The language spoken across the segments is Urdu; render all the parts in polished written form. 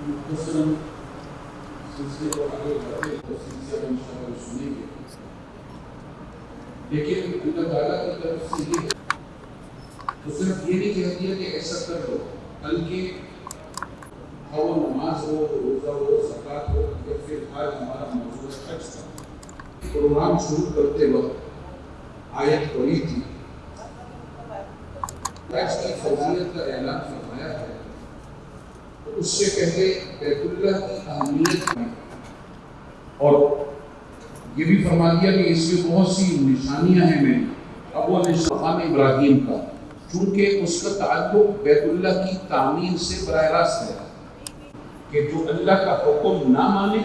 مختصراً سلسلے کو آگے بڑھتے تو سلسلے انشاءاللہ سنیں گے، لیکن اللہ تعالیٰ کی طرف سے یہ تو صرف یہ نہیں کہہ دیا کہ ایسا کر دو، بلکہ وہ نماز ہو، روزہ ہو، زکوٰۃ ہو، یا پھر آج ہمارا موضوع حج تھا۔ پروگرام شروع کرتے وقت آیت پڑھی تھی، حج کی فضیلت کا اعلان فرمایا ہے، تو اس سے پہلے بیت اللہ کی اہمیت میں اور یہ بھی فرما دیا کہ اس میں بہت سی نشانیاں ہیں میری اول مقام ابراہیم کا، چونکہ اس کا تعلق بیت اللہ کی تعمیر سے براہ راست ہے کہ جو اللہ کا حکم نہ مانے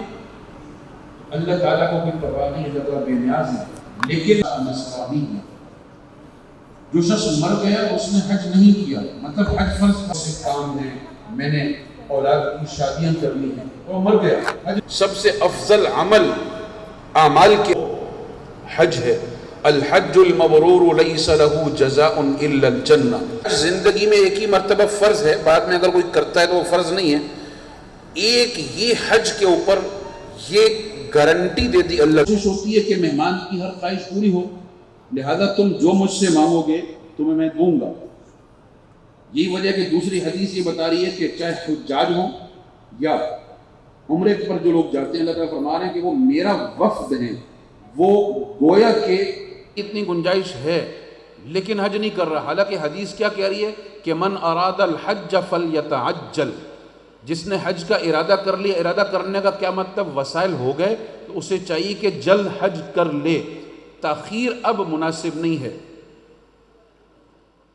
اللہ تعالیٰ کو کوئی پرواہ نہیں، اللہ تعالیٰ بے نیاز ہے، لیکن نصرانی ہے۔ جو شخص مر گیا اس نے حج نہیں کیا، مطلب حج فرض سے کام ہے، میں نے اولاد کی شادیاں کرنی ہیں، وہ مر گیا، حج سب سے افضل عمل اعمال کے حج ہے۔ الحج المبرور لیس له جزاء الا الجنہ۔ زندگی میں ایک ہی مرتبہ فرض ہے، بعد میں اگر کوئی کرتا ہے تو وہ فرض نہیں ہے۔ ایک یہ حج کے اوپر یہ گارنٹی دے دی اللہ، کوشش ہوتی ہے کہ مہمان کی ہر خواہش پوری ہو، لہذا تم جو مجھ سے مانگو گے تمہیں میں دوں گا۔ یہی وجہ کہ دوسری حدیث یہ بتا رہی ہے کہ چاہے حجاج ہوں یا عمرے پر جو لوگ جاتے ہیں، اللہ تعالیٰ فرما رہے ہیں کہ وہ میرا وفد ہیں، وہ گویا کہ اتنی گنجائش ہے لیکن حج نہیں کر رہا۔ حالانکہ حدیث کیا کہہ رہی ہے کہ من اراد الحج فلیتعجل، جس نے حج کا ارادہ کر لیا، ارادہ کرنے کا کیا مطلب وسائل ہو گئے تو اسے چاہیے کہ جلد حج کر لے، تاخیر اب مناسب نہیں ہے۔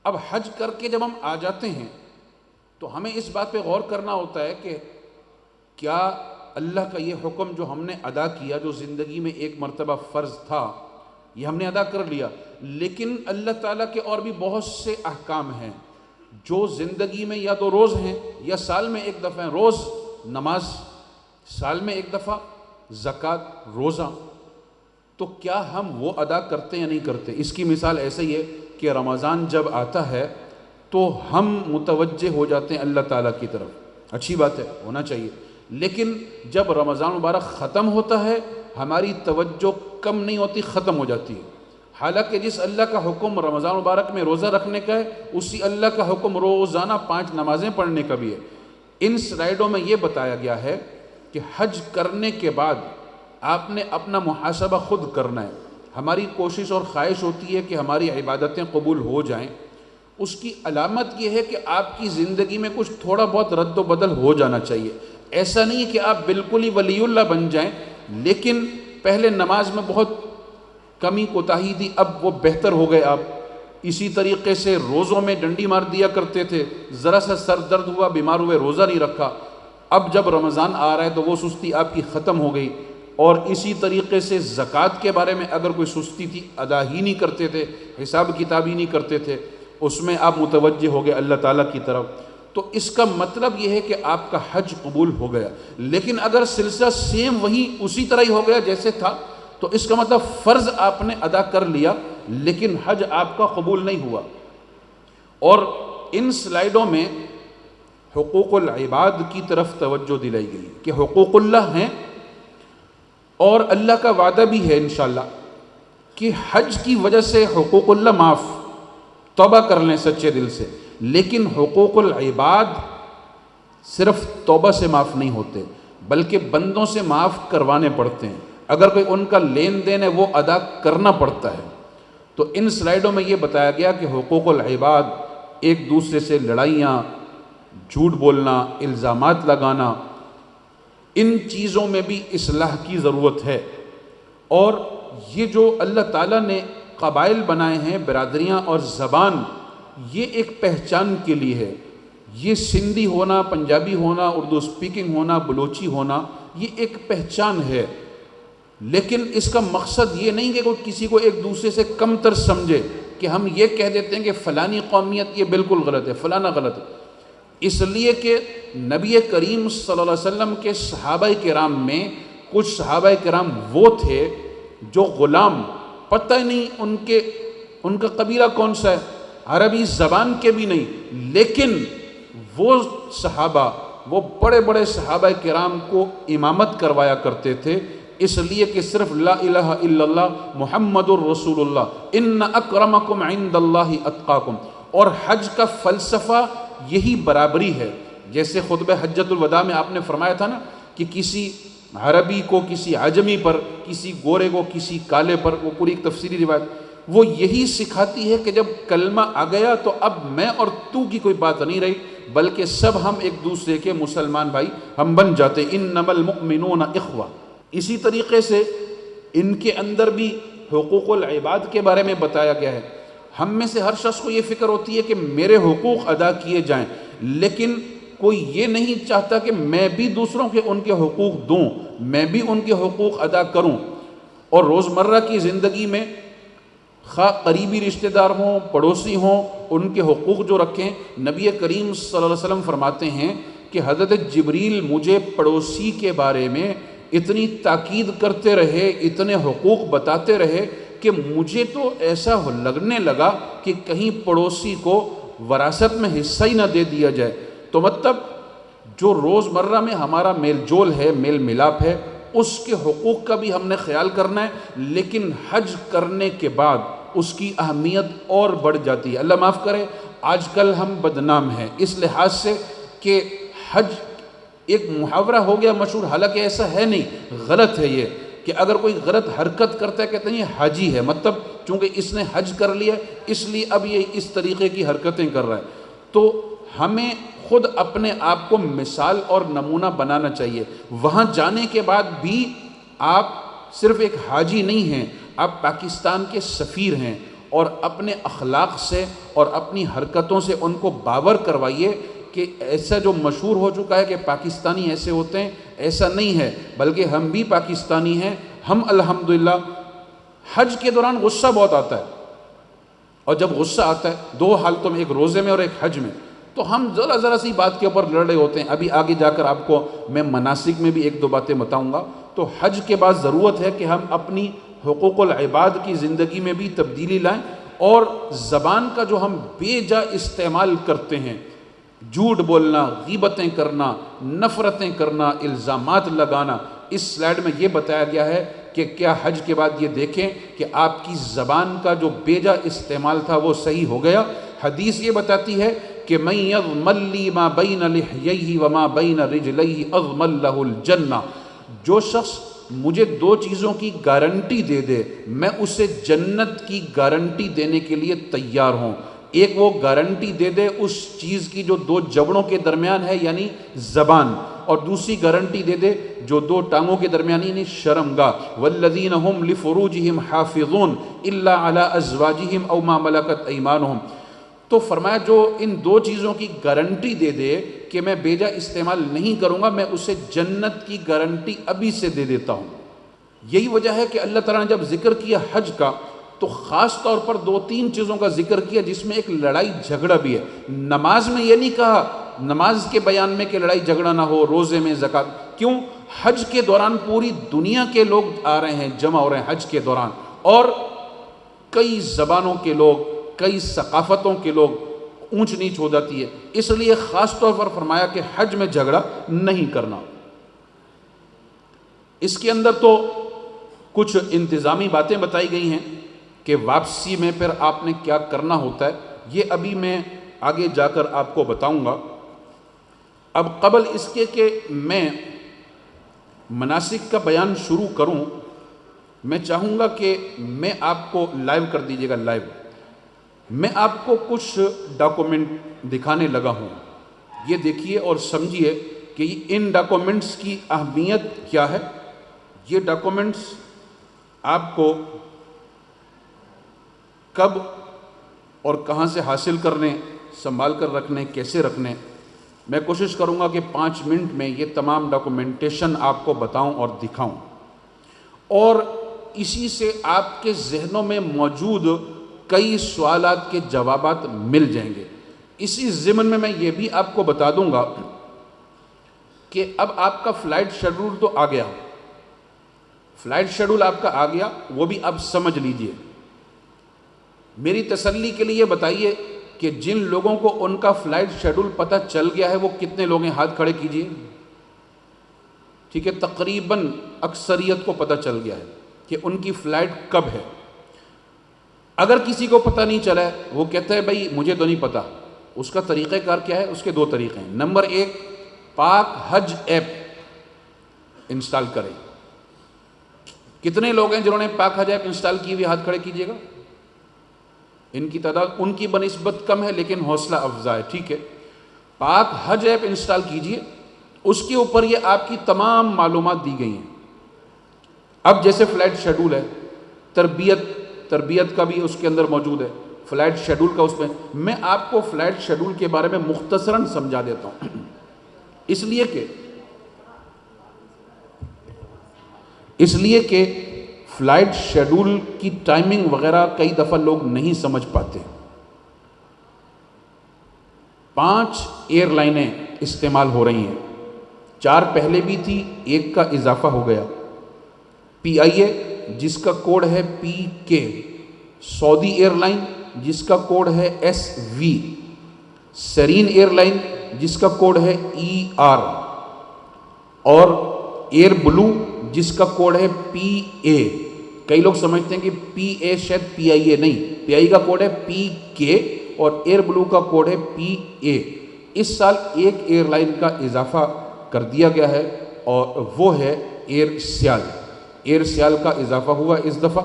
اب حج کر کے جب ہم آ جاتے ہیں تو ہمیں اس بات پہ غور کرنا ہوتا ہے کہ کیا اللہ کا یہ حکم جو ہم نے ادا کیا، جو زندگی میں ایک مرتبہ فرض تھا، یہ ہم نے ادا کر لیا، لیکن اللہ تعالیٰ کے اور بھی بہت سے احکام ہیں جو زندگی میں یا تو روز ہیں یا سال میں ایک دفعہ ہیں۔ روز نماز، سال میں ایک دفعہ زکوٰۃ، روزہ، تو کیا ہم وہ ادا کرتے یا نہیں کرتے؟ اس کی مثال ایسے ہی ہے کہ رمضان جب آتا ہے تو ہم متوجہ ہو جاتے ہیں اللہ تعالیٰ کی طرف، اچھی بات ہے، ہونا چاہیے، لیکن جب رمضان مبارک ختم ہوتا ہے ہماری توجہ کم نہیں ہوتی، ختم ہو جاتی ہے۔ حالانکہ جس اللہ کا حکم رمضان مبارک میں روزہ رکھنے کا ہے، اسی اللہ کا حکم روزانہ 5 نمازیں پڑھنے کا بھی ہے۔ ان سلائیڈوں میں یہ بتایا گیا ہے کہ حج کرنے کے بعد آپ نے اپنا محاسبہ خود کرنا ہے۔ ہماری کوشش اور خواہش ہوتی ہے کہ ہماری عبادتیں قبول ہو جائیں، اس کی علامت یہ ہے کہ آپ کی زندگی میں کچھ تھوڑا بہت رد و بدل ہو جانا چاہیے۔ ایسا نہیں ہے کہ آپ بالکل ہی ولی اللہ بن جائیں، لیکن پہلے نماز میں بہت کمی کوتاہی تھی، اب وہ بہتر ہو گئے آپ۔ اسی طریقے سے روزوں میں ڈنڈی مار دیا کرتے تھے، ذرا سا سر درد ہوا بیمار ہوئے روزہ نہیں رکھا، اب جب رمضان آ رہا ہے تو وہ سستی آپ کی ختم ہو گئی۔ اور اسی طریقے سے زکوٰۃ کے بارے میں اگر کوئی سستی تھی، ادا ہی نہیں کرتے تھے، حساب کتاب ہی نہیں کرتے تھے، اس میں آپ متوجہ ہو گئے اللہ تعالیٰ کی طرف، تو اس کا مطلب یہ ہے کہ آپ کا حج قبول ہو گیا۔ لیکن اگر سلسلہ سیم وہی اسی طرح ہی ہو گیا جیسے تھا تو اس کا مطلب فرض آپ نے ادا کر لیا لیکن حج آپ کا قبول نہیں ہوا۔ اور ان سلائیڈوں میں حقوق العباد کی طرف توجہ دلائی گئی کہ حقوق اللہ ہیں، اور اللہ کا وعدہ بھی ہے انشاءاللہ کہ حج کی وجہ سے حقوق اللہ معاف، توبہ کر لیں سچے دل سے، لیکن حقوق العباد صرف توبہ سے معاف نہیں ہوتے بلکہ بندوں سے معاف کروانے پڑتے ہیں۔ اگر کوئی ان کا لین دین ہے وہ ادا کرنا پڑتا ہے۔ تو ان سلائیڈوں میں یہ بتایا گیا کہ حقوق العباد، ایک دوسرے سے لڑائیاں، جھوٹ بولنا، الزامات لگانا، ان چیزوں میں بھی اصلاح کی ضرورت ہے۔ اور یہ جو اللہ تعالیٰ نے قبائل بنائے ہیں، برادریاں اور زبان، یہ ایک پہچان کے لیے ہے۔ یہ سندھی ہونا، پنجابی ہونا، اردو سپیکنگ ہونا، بلوچی ہونا، یہ ایک پہچان ہے، لیکن اس کا مقصد یہ نہیں کہ کوئی کسی کو ایک دوسرے سے کم تر سمجھے کہ ہم یہ کہہ دیتے ہیں کہ فلانی قومیت یہ بالکل غلط ہے، فلانا غلط ہے۔ اس لیے کہ نبی کریم صلی اللہ علیہ وسلم کے صحابہ کرام میں کچھ صحابہ کرام وہ تھے جو غلام، پتہ نہیں ان کا قبیلہ کون سا ہے، عربی زبان کے بھی نہیں، لیکن وہ صحابہ، وہ بڑے بڑے صحابہ کرام کو امامت کروایا کرتے تھے، اس لیے کہ صرف لا الہ الا اللہ محمد الرسول اللہ ان اکرمکم عند اللہ اتقاکم۔ اور حج کا فلسفہ یہی برابری ہے، جیسے خطبہ حجۃ الوداع میں آپ نے فرمایا تھا نا کہ کسی عربی کو کسی عجمی پر، کسی گورے کو کسی کالے پر، وہ پوری ایک تفسیری روایت وہ یہی سکھاتی ہے کہ جب کلمہ آ گیا تو اب میں اور تو کی کوئی بات نہیں رہی، بلکہ سب ہم ایک دوسرے کے مسلمان بھائی ہم بن جاتے، انما المؤمنون اخوہ۔ اسی طریقے سے ان کے اندر بھی حقوق العباد کے بارے میں بتایا گیا ہے۔ ہم میں سے ہر شخص کو یہ فکر ہوتی ہے کہ میرے حقوق ادا کیے جائیں، لیکن کوئی یہ نہیں چاہتا کہ میں بھی دوسروں کے ان کے حقوق دوں، میں بھی ان کے حقوق ادا کروں۔ اور روزمرہ کی زندگی میں خواہ قریبی رشتہ دار ہوں، پڑوسی ہوں، ان کے حقوق جو رکھیں، نبی کریم صلی اللہ علیہ وسلم فرماتے ہیں کہ حضرت جبریل مجھے پڑوسی کے بارے میں اتنی تاکید کرتے رہے، اتنے حقوق بتاتے رہے کہ مجھے تو ایسا لگنے لگا کہ کہیں پڑوسی کو وراثت میں حصہ ہی نہ دے دیا جائے۔ تو مطلب جو روزمرہ میں ہمارا میل جول ہے، میل ملاپ ہے، اس کے حقوق کا بھی ہم نے خیال کرنا ہے، لیکن حج کرنے کے بعد اس کی اہمیت اور بڑھ جاتی ہے۔ اللہ معاف کرے، آج کل ہم بدنام ہیں اس لحاظ سے کہ حج ایک محاورہ ہو گیا مشہور، حالانکہ ایسا ہے نہیں، غلط ہے یہ کہ اگر کوئی غلط حرکت کرتا ہے کہتے ہیں یہ حاجی ہے، مطلب چونکہ اس نے حج کر لیا اس لیے اب یہ اس طریقے کی حرکتیں کر رہا ہے۔ تو ہمیں خود اپنے آپ کو مثال اور نمونہ بنانا چاہیے۔ وہاں جانے کے بعد بھی آپ صرف ایک حاجی نہیں ہیں، آپ پاکستان کے سفیر ہیں، اور اپنے اخلاق سے اور اپنی حرکتوں سے ان کو باور کروائیے کہ ایسا جو مشہور ہو چکا ہے کہ پاکستانی ایسے ہوتے ہیں، ایسا نہیں ہے، بلکہ ہم بھی پاکستانی ہیں۔ ہم الحمدللہ حج کے دوران غصہ بہت آتا ہے، اور جب غصہ آتا ہے دو حالتوں میں، ایک روزے میں اور ایک حج میں، تو ہم ذرا سی بات کے اوپر لڑ رہے ہوتے ہیں۔ ابھی آگے جا کر آپ کو میں مناسک میں بھی ایک دو باتیں بتاؤں گا۔ تو حج کے بعد ضرورت ہے کہ ہم اپنی حقوق العباد کی زندگی میں بھی تبدیلی لائیں، اور زبان کا جو ہم بے جا استعمال کرتے ہیں، جھوٹ بولنا، غیبتیں کرنا، نفرتیں کرنا، الزامات لگانا، اس سلائیڈ میں یہ بتایا گیا ہے کہ کیا حج کے بعد یہ دیکھیں کہ آپ کی زبان کا جو بے جا استعمال تھا وہ صحیح ہو گیا۔ حدیث یہ بتاتی ہے کہ مَن یضمن لی ما بین لحییہ وما بین رجلیہ اضمن لہ الجنہ، جو شخص مجھے دو چیزوں کی گارنٹی دے دے میں اسے جنت کی گارنٹی دینے کے لیے تیار ہوں۔ ایک وہ گارنٹی دے دے اس چیز کی جو دو جبڑوں کے درمیان ہے یعنی زبان، اور دوسری گارنٹی دے دے جو دو ٹانگوں کے درمیان یعنی شرمگاہ۔ والذین هم لفروجہم حافظون الا علی ازواجہم او ما ملکت ایمانہم۔ تو فرمایا جو ان دو چیزوں کی گارنٹی دے دے کہ میں بیجا استعمال نہیں کروں گا، میں اسے جنت کی گارنٹی ابھی سے دے دیتا ہوں۔ یہی وجہ ہے کہ اللہ تعالیٰ نے جب ذکر کیا حج کا تو خاص طور پر دو تین چیزوں کا ذکر کیا جس میں ایک لڑائی جھگڑا بھی ہے۔ نماز میں یہ نہیں کہا، نماز کے بیان میں کہ لڑائی جھگڑا نہ ہو، روزے میں زکوٰۃ، کیوں؟ حج کے دوران پوری دنیا کے لوگ آ رہے ہیں، جمع ہو رہے ہیں حج کے دوران، اور کئی زبانوں کے لوگ، کئی ثقافتوں کے لوگ، اونچ نیچ ہو جاتی ہے، اس لیے خاص طور پر فرمایا کہ حج میں جھگڑا نہیں کرنا۔ اس کے اندر تو کچھ انتظامی باتیں بتائی گئی ہیں کہ واپسی میں پھر آپ نے کیا کرنا ہوتا ہے، یہ ابھی میں آگے جا کر آپ کو بتاؤں گا۔ اب قبل اس کے کہ میں مناسک کا بیان شروع کروں، میں چاہوں گا کہ میں آپ کو لائیو کر دیجیے گا، لائیو میں آپ کو کچھ ڈاکومنٹ دکھانے لگا ہوں، یہ دیکھیے اور سمجھیے کہ ان ڈاکومنٹس کی اہمیت کیا ہے۔ یہ ڈاکومنٹس آپ کو کب اور کہاں سے حاصل کرنے، سنبھال کر رکھنے، کیسے رکھنے، میں کوشش کروں گا کہ 5 منٹ میں یہ تمام ڈاکومنٹیشن آپ کو بتاؤں اور دکھاؤں، اور اسی سے آپ کے ذہنوں میں موجود کئی سوالات کے جوابات مل جائیں گے۔ اسی ضمن میں میں یہ بھی آپ کو بتا دوں گا کہ اب آپ کا فلائٹ شیڈول تو آ گیا، فلائٹ شیڈول آپ کا آ گیا، وہ بھی آپ سمجھ لیجئے۔ میری تسلی کے لیے بتائیے کہ جن لوگوں کو ان کا فلائٹ شیڈول پتہ چل گیا ہے وہ کتنے لوگ ہیں؟ ہاتھ کھڑے کیجئے. ٹھیک ہے، تقریباً اکثریت کو پتہ چل گیا ہے کہ ان کی فلائٹ کب ہے. اگر کسی کو پتہ نہیں چلا ہے، وہ کہتا ہے بھائی مجھے تو نہیں پتہ. اس کا طریقہ کار کیا ہے؟ اس کے دو طریقے ہیں. نمبر ایک، پاک حج ایپ انسٹال کریں. کتنے لوگ ہیں جنہوں نے پاک حج ایپ انسٹال کی ہوئی؟ ہاتھ کھڑے کیجئے گا. ان کی تعداد ان کی بنسبت کم ہے لیکن حوصلہ افزا ہے. ٹھیک ہے، پاک حج ایپ انسٹال کیجئے. اس کے اوپر یہ آپ کی تمام معلومات دی گئی ہیں. اب جیسے فلائٹ شیڈول ہے، تربیت کا بھی اس کے اندر موجود ہے، فلائٹ شیڈول کا اس میں آپ کو فلائٹ شیڈول کے بارے میں مختصراً سمجھا دیتا ہوں. اس لیے کہ فلائٹ شیڈول کی ٹائمنگ وغیرہ کئی دفعہ لوگ نہیں سمجھ پاتے. 5 ایئر لائنیں استعمال ہو رہی ہیں. 4 پہلے بھی تھی، 1 کا اضافہ ہو گیا. پی آئی اے جس کا کوڈ ہے PK، سعودی ایئر لائن جس کا کوڈ ہے SV، سرین ایئر لائن جس کا کوڈ ہے ER، اور ایئر بلو جس کا کوڈ ہے PA. کئی لوگ سمجھتے ہیں کہ PA شاید PIA نہیں، PI کا کوڈ ہے PK اور ایئر بلو کا کوڈ ہے PA. اس سال ایک ایئر لائن کا اضافہ کر دیا گیا ہے اور وہ ہے ایئر سیال. ایئر سیال کا اضافہ ہوا اس دفعہ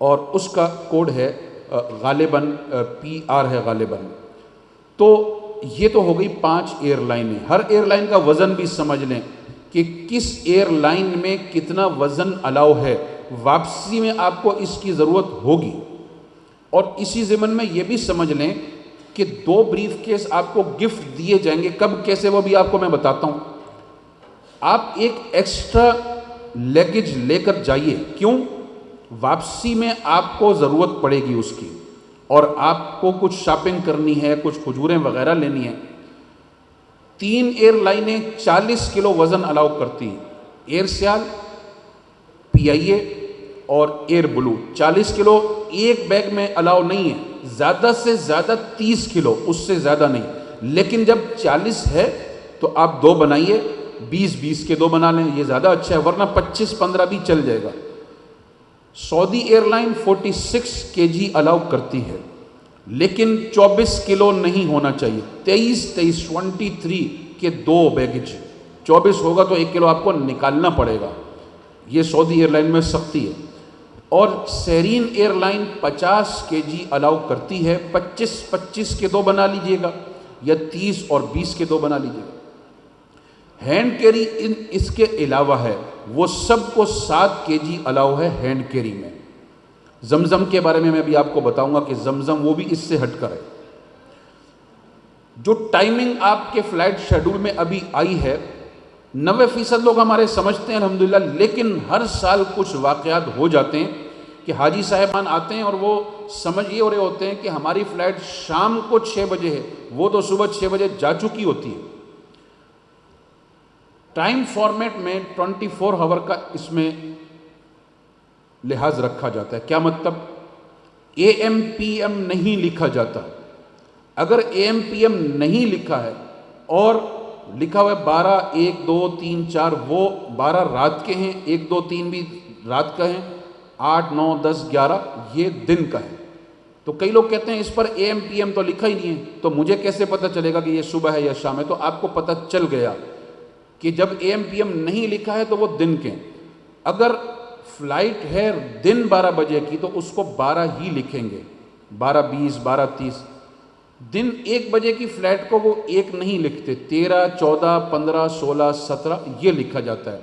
اور اس کا کوڈ ہے غالباً PR ہے غالباً. تو یہ تو ہو گئی 5 ایئر لائنیں. ہر ایئر لائن کا وزن بھی سمجھ لیں کہ کس ایئر لائن میں کتنا وزن الاؤ ہے. واپسی میں آپ کو اس کی ضرورت ہوگی. اور اسی ضمن میں یہ بھی سمجھ لیں کہ 2 بریف کیس آپ کو گفٹ دیے جائیں گے. کب کیسے وہ بھی آپ کو میں بتاتا ہوں. آپ ایک ایکسٹرا لیگیج لے کر جائیے. کیوں؟ واپسی میں آپ کو ضرورت پڑے گی اس کی، اور آپ کو کچھ شاپنگ کرنی ہے، کچھ کھجوریں وغیرہ لینی ہیں. 3 ایئر لائنیں 40 کلو وزن الاؤ کرتی ہیں. ایئر سیال، PIA اور ایئر بلو. 40 کلو ایک بیگ میں الاؤ نہیں ہے، زیادہ سے زیادہ 30 کلو، اس سے زیادہ نہیں. لیکن جب 40 ہے تو آپ 2 بنائیے، 20 کے 2 بنا لیں، یہ زیادہ اچھا ہے، ورنہ 25-15 بھی چل جائے گا. سعودی ایئر لائن 46 kg الاؤ کرتی ہے لیکن 24 کلو نہیں ہونا چاہیے. 23 کے 2 بیگج. 24 ہوگا تو 1 کلو آپ کو نکالنا پڑے گا. یہ سعودی ایئر لائن میں سختی ہے. اور سیرین ایئر لائن 50 kg الاؤ کرتی ہے. 25 کے 2 بنا لیجئے گا یا 30 اور 20 کے 2 بنا لیجئے گا. ہینڈ کیری اس کے علاوہ ہے، وہ سب کو 7 kg الاؤ ہے ہینڈ کیری میں. زمزم کے بارے میں بھی آپ کو بتاؤں گا کہ زمزم وہ بھی اس سے ہٹ کر ہے. جو ٹائمنگ آپ کے فلائٹ شیڈول میں ابھی آئی ہے، 90% لوگ ہمارے سمجھتے ہیں الحمدللہ، لیکن ہر سال کچھ واقعات ہو جاتے ہیں کہ حاجی صاحبان آتے ہیں اور وہ سمجھ یہ ہو رہے ہوتے ہیں کہ ہماری فلائٹ شام کو 6 بجے ہے، وہ تو صبح 6 بجے جا چکی ہوتی ہے. ٹائم فارمیٹ میں 24 آور کا اس میں لحاظ رکھا جاتا ہے. کیا مطلب؟ AM PM نہیں لکھا جاتا. اگر AM PM نہیں لکھا ہے اور لکھا ہوا ہے 12 1 2 3 4، وہ 12 رات کے ہیں، 1 2 3 بھی رات کا ہیں، 8 9 10 11 یہ دن کا ہے. تو کئی لوگ کہتے ہیں اس پر AM PM تو لکھا ہی نہیں ہے، تو مجھے کیسے پتہ چلے گا کہ یہ صبح ہے یا شام ہے؟ تو آپ کو پتہ چل گیا کہ جب AM PM نہیں لکھا ہے تو وہ دن کے. اگر فلائٹ ہے دن 12 بجے کی تو اس کو 12 ہی لکھیں گے، 12:20 12:30. دن 1 بجے کی فلائٹ کو وہ 1 نہیں لکھتے، 13 14 15 16 17 یہ لکھا جاتا ہے.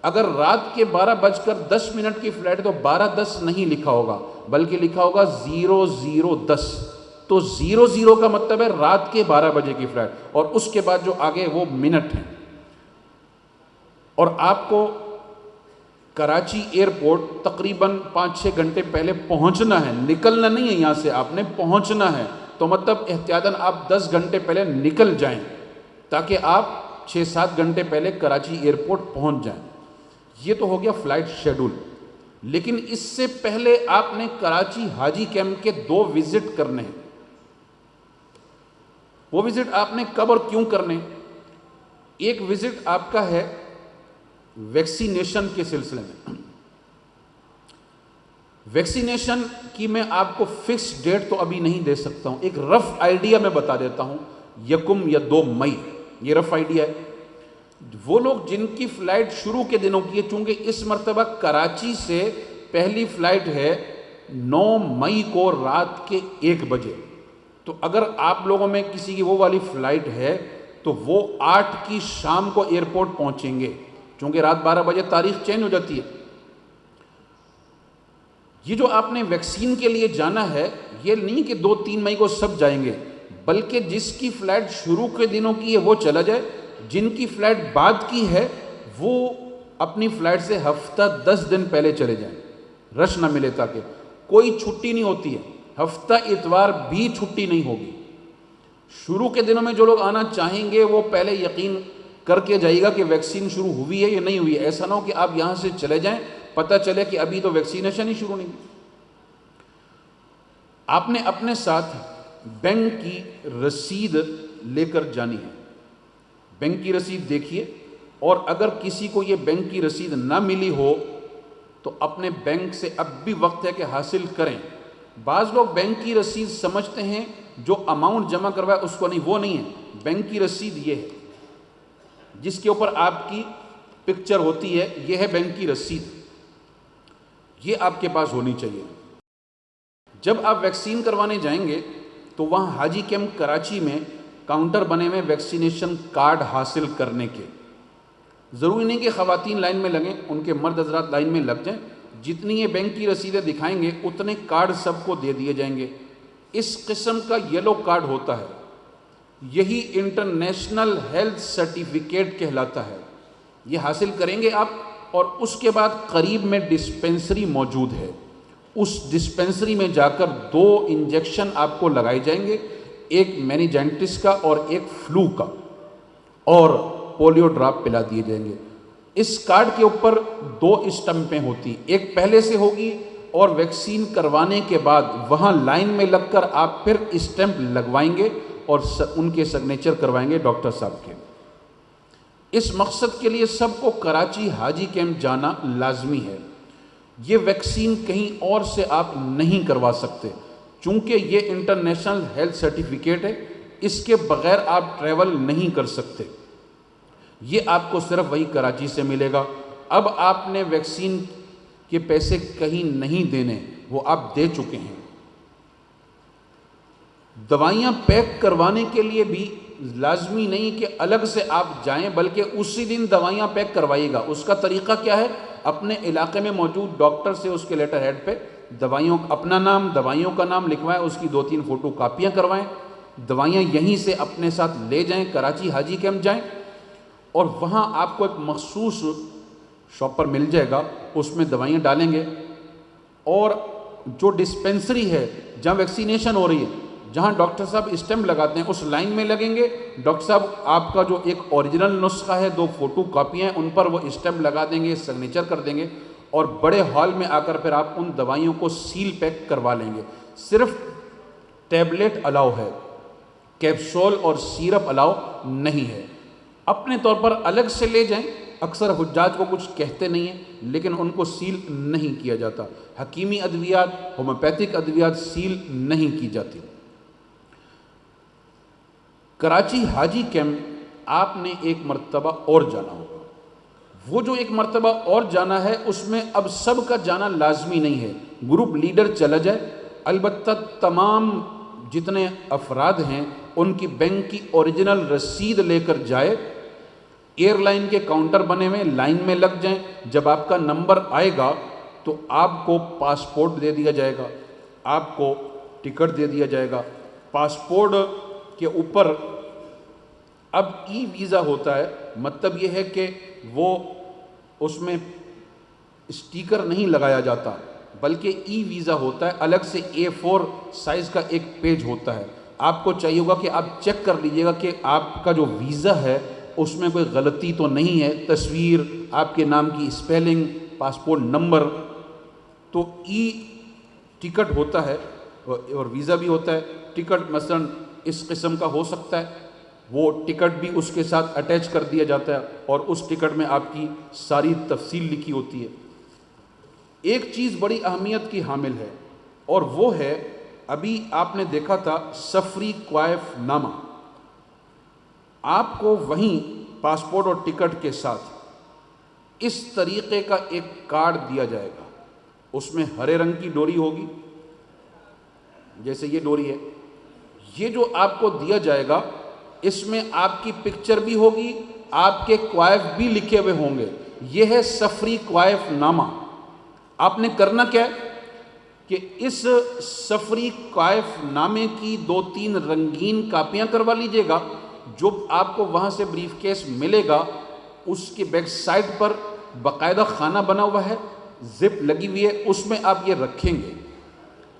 اگر رات کے 12:10 کی فلائٹ تو 12:10 نہیں لکھا ہوگا بلکہ لکھا ہوگا 00:10. تو 00 کا مطلب ہے رات کے 12 بجے کی فلائٹ، اور اس کے بعد جو آگے وہ منٹ ہیں. اور آپ کو کراچی ایئرپورٹ تقریباً 5-6 گھنٹے پہلے پہنچنا ہے، نکلنا نہیں ہے یہاں سے، آپ نے پہنچنا ہے. تو مطلب احتیاطاً آپ 10 گھنٹے پہلے نکل جائیں تاکہ آپ 6-7 گھنٹے پہلے کراچی ایئرپورٹ پہنچ جائیں. یہ تو ہو گیا فلائٹ شیڈول. لیکن اس سے پہلے آپ نے کراچی حاجی کیمپ کے 2 وزٹ کرنے ہیں. وہ وزٹ آپ نے کب اور کیوں کرنے؟ ایک وزٹ آپ کا ہے ویکسینیشن کے سلسلے میں. ویکسینیشن کی میں آپ کو فکس ڈیٹ تو ابھی نہیں دے سکتا ہوں، ایک رف آئیڈیا میں بتا دیتا ہوں، 1 یا 2 مئی، یہ رف آئیڈیا ہے. وہ لوگ جن کی فلائٹ شروع کے دنوں کی ہے، چونکہ اس مرتبہ کراچی سے پہلی فلائٹ ہے 9 مئی کو رات کے 1 بجے، تو اگر آپ لوگوں میں کسی کی وہ والی فلائٹ ہے تو وہ 8 کی شام کو ایئرپورٹ پہنچیں گے، چونکہ رات 12 بجے تاریخ چینج ہو جاتی ہے. یہ جو آپ نے ویکسین کے لیے جانا ہے، یہ نہیں کہ 2-3 مئی کو سب جائیں گے، بلکہ جس کی فلائٹ شروع کے دنوں کی ہے وہ چلا جائے، جن کی فلائٹ بعد کی ہے وہ اپنی فلائٹ سے ہفتہ 10 دن پہلے چلے جائیں، رش نہ ملے. تاکہ کوئی چھٹی نہیں ہوتی ہے، ہفتہ اتوار بھی چھٹی نہیں ہوگی. شروع کے دنوں میں جو لوگ آنا چاہیں گے وہ پہلے یقین کر کے جائے گا کہ ویکسین شروع ہوئی ہے یا نہیں ہوئی ہے. ایسا نہ ہو کہ آپ یہاں سے چلے جائیں، پتہ چلے کہ ابھی تو ویکسینیشن ہی شروع نہیں. آپ نے اپنے ساتھ بینک کی رسید لے کر جانی ہے. بینک کی رسید دیکھیے، اور اگر کسی کو یہ بینک کی رسید نہ ملی ہو تو اپنے بینک سے اب بھی وقت ہے کہ حاصل کریں. بعض لوگ بینک کی رسید سمجھتے ہیں جو اماؤنٹ جمع کروائے اس کو، نہیں، وہ نہیں ہے. بینک کی رسید یہ ہے جس کے اوپر آپ کی پکچر ہوتی ہے، یہ ہے بینک کی رسید. یہ آپ کے پاس ہونی چاہیے. جب آپ ویکسین کروانے جائیں گے تو وہاں حاجی کیمپ کراچی میں کاؤنٹر بنے ہوئے ویکسینیشن کارڈ حاصل کرنے کے. ضروری نہیں کہ خواتین لائن میں لگیں، ان کے مرد حضرات لائن میں لگ جائیں. جتنی یہ بینک کی رسیدیں دکھائیں گے اتنے کارڈ سب کو دے دیے جائیں گے. اس قسم کا یلو کارڈ ہوتا ہے، یہی انٹرنیشنل ہیلتھ سرٹیفکیٹ کہلاتا ہے. یہ حاصل کریں گے آپ، اور اس کے بعد قریب میں ڈسپینسری موجود ہے، اس ڈسپینسری میں جا کر 2 انجیکشن آپ کو لگائے جائیں گے، ایک مینیجنٹس کا اور ایک فلو کا، اور پولیو ڈراپ پلا دیے جائیں گے. اس کارڈ کے اوپر 2 اسٹمپیں ہوتی، ایک پہلے سے ہوگی اور ویکسین کروانے کے بعد وہاں لائن میں لگ کر آپ پھر اسٹمپ لگوائیں گے اور ان کے سگنیچر کروائیں گے ڈاکٹر صاحب کے. اس مقصد کے لیے سب کو کراچی حاجی کیمپ جانا لازمی ہے. یہ ویکسین کہیں اور سے آپ نہیں کروا سکتے، چونکہ یہ انٹرنیشنل ہیلتھ سرٹیفکیٹ ہے، اس کے بغیر آپ ٹریول نہیں کر سکتے. یہ آپ کو صرف وہی کراچی سے ملے گا. اب آپ نے ویکسین کے پیسے کہیں نہیں دینے، وہ آپ دے چکے ہیں. دوائیاں پیک کروانے کے لیے بھی لازمی نہیں کہ الگ سے آپ جائیں، بلکہ اسی دن دوائیاں پیک کروائیے گا. اس کا طریقہ کیا ہے؟ اپنے علاقے میں موجود ڈاکٹر سے اس کے لیٹر ہیڈ پہ دوائیوں اپنا نام، دوائیوں کا نام لکھوائیں، اس کی 2-3 فوٹو کاپیاں کروائیں. دوائیاں یہیں سے اپنے ساتھ لے جائیں، کراچی حاجی کیمپ جائیں، اور وہاں آپ کو ایک مخصوص شاپ پر مل جائے گا، اس میں دوائیاں ڈالیں گے. اور جو ڈسپینسری ہے جہاں ویکسینیشن ہو رہی ہے، جہاں ڈاکٹر صاحب اسٹمپ لگاتے ہیں، اس لائن میں لگیں گے. ڈاکٹر صاحب آپ کا جو ایک اوریجنل نسخہ ہے، 2 فوٹو کاپیاں ہیں، ان پر وہ اسٹمپ لگا دیں گے، سگنیچر کر دیں گے، اور بڑے ہال میں آ کر پھر آپ ان دوائیوں کو سیل پیک کروا لیں گے. صرف ٹیبلٹ الاؤ ہے، کیپسول اور سیرپ الاؤ نہیں ہے. اپنے طور پر الگ سے لے جائیں. اکثر حجاج کو کچھ کہتے نہیں ہیں، لیکن ان کو سیل نہیں کیا جاتا. حکیمی ادویات، ہومیوپیتھک ادویات سیل نہیں کی جاتی. کراچی حاجی کیمپ آپ نے ایک مرتبہ اور جانا ہوگا. وہ جو ایک مرتبہ اور جانا ہے اس میں اب سب کا جانا لازمی نہیں ہے. گروپ لیڈر چلا جائے، البتہ تمام جتنے افراد ہیں ان کی بینک کی اوریجنل رسید لے کر جائے. ایئر لائن کے کاؤنٹر بنے ہوئے، لائن میں لگ جائیں. جب آپ کا نمبر آئے گا تو آپ کو پاسپورٹ دے دیا جائے گا، آپ کو ٹکٹ دے دیا جائے گا. پاسپورٹ کے اوپر اب ای ویزا ہوتا ہے، مطلب یہ ہے کہ وہ اس میں اسٹیکر نہیں لگایا جاتا، بلکہ ای ویزا ہوتا ہے. الگ سے A4 سائز کا ایک پیج ہوتا ہے. آپ کو چاہیے ہوگا کہ آپ چیک کر لیجئے گا کہ آپ کا جو ویزا ہے اس میں کوئی غلطی تو نہیں ہے. تصویر، آپ کے نام کی اسپیلنگ، پاسپورٹ نمبر. تو ای ٹکٹ ہوتا ہے اور ویزا بھی ہوتا ہے. ٹکٹ مثلا اس قسم کا ہو سکتا ہے، وہ ٹکٹ بھی اس کے ساتھ اٹیچ کر دیا جاتا ہے اور اس ٹکٹ میں آپ کی ساری تفصیل لکھی ہوتی ہے۔ ایک چیز بڑی اہمیت کی حامل ہے اور وہ ہے، ابھی آپ نے دیکھا تھا سفری کوائف نامہ، آپ کو وہیں پاسپورٹ اور ٹکٹ کے ساتھ اس طریقے کا ایک کارڈ دیا جائے گا، اس میں ہرے رنگ کی ڈوری ہوگی، جیسے یہ ڈوری ہے، یہ جو آپ کو دیا جائے گا اس میں آپ کی پکچر بھی ہوگی، آپ کے کوائف بھی لکھے ہوئے ہوں گے۔ یہ ہے سفری کوائف نامہ۔ آپ نے کرنا کیا ہے کہ اس سفری کوائف نامے کی 2-3 رنگین کاپیاں کروا لیجئے گا، جو آپ کو وہاں سے بریف کیس ملے گا اس کے بیک سائڈ پر باقاعدہ خانہ بنا ہوا ہے، زپ لگی ہوئی ہے، اس میں آپ یہ رکھیں گے۔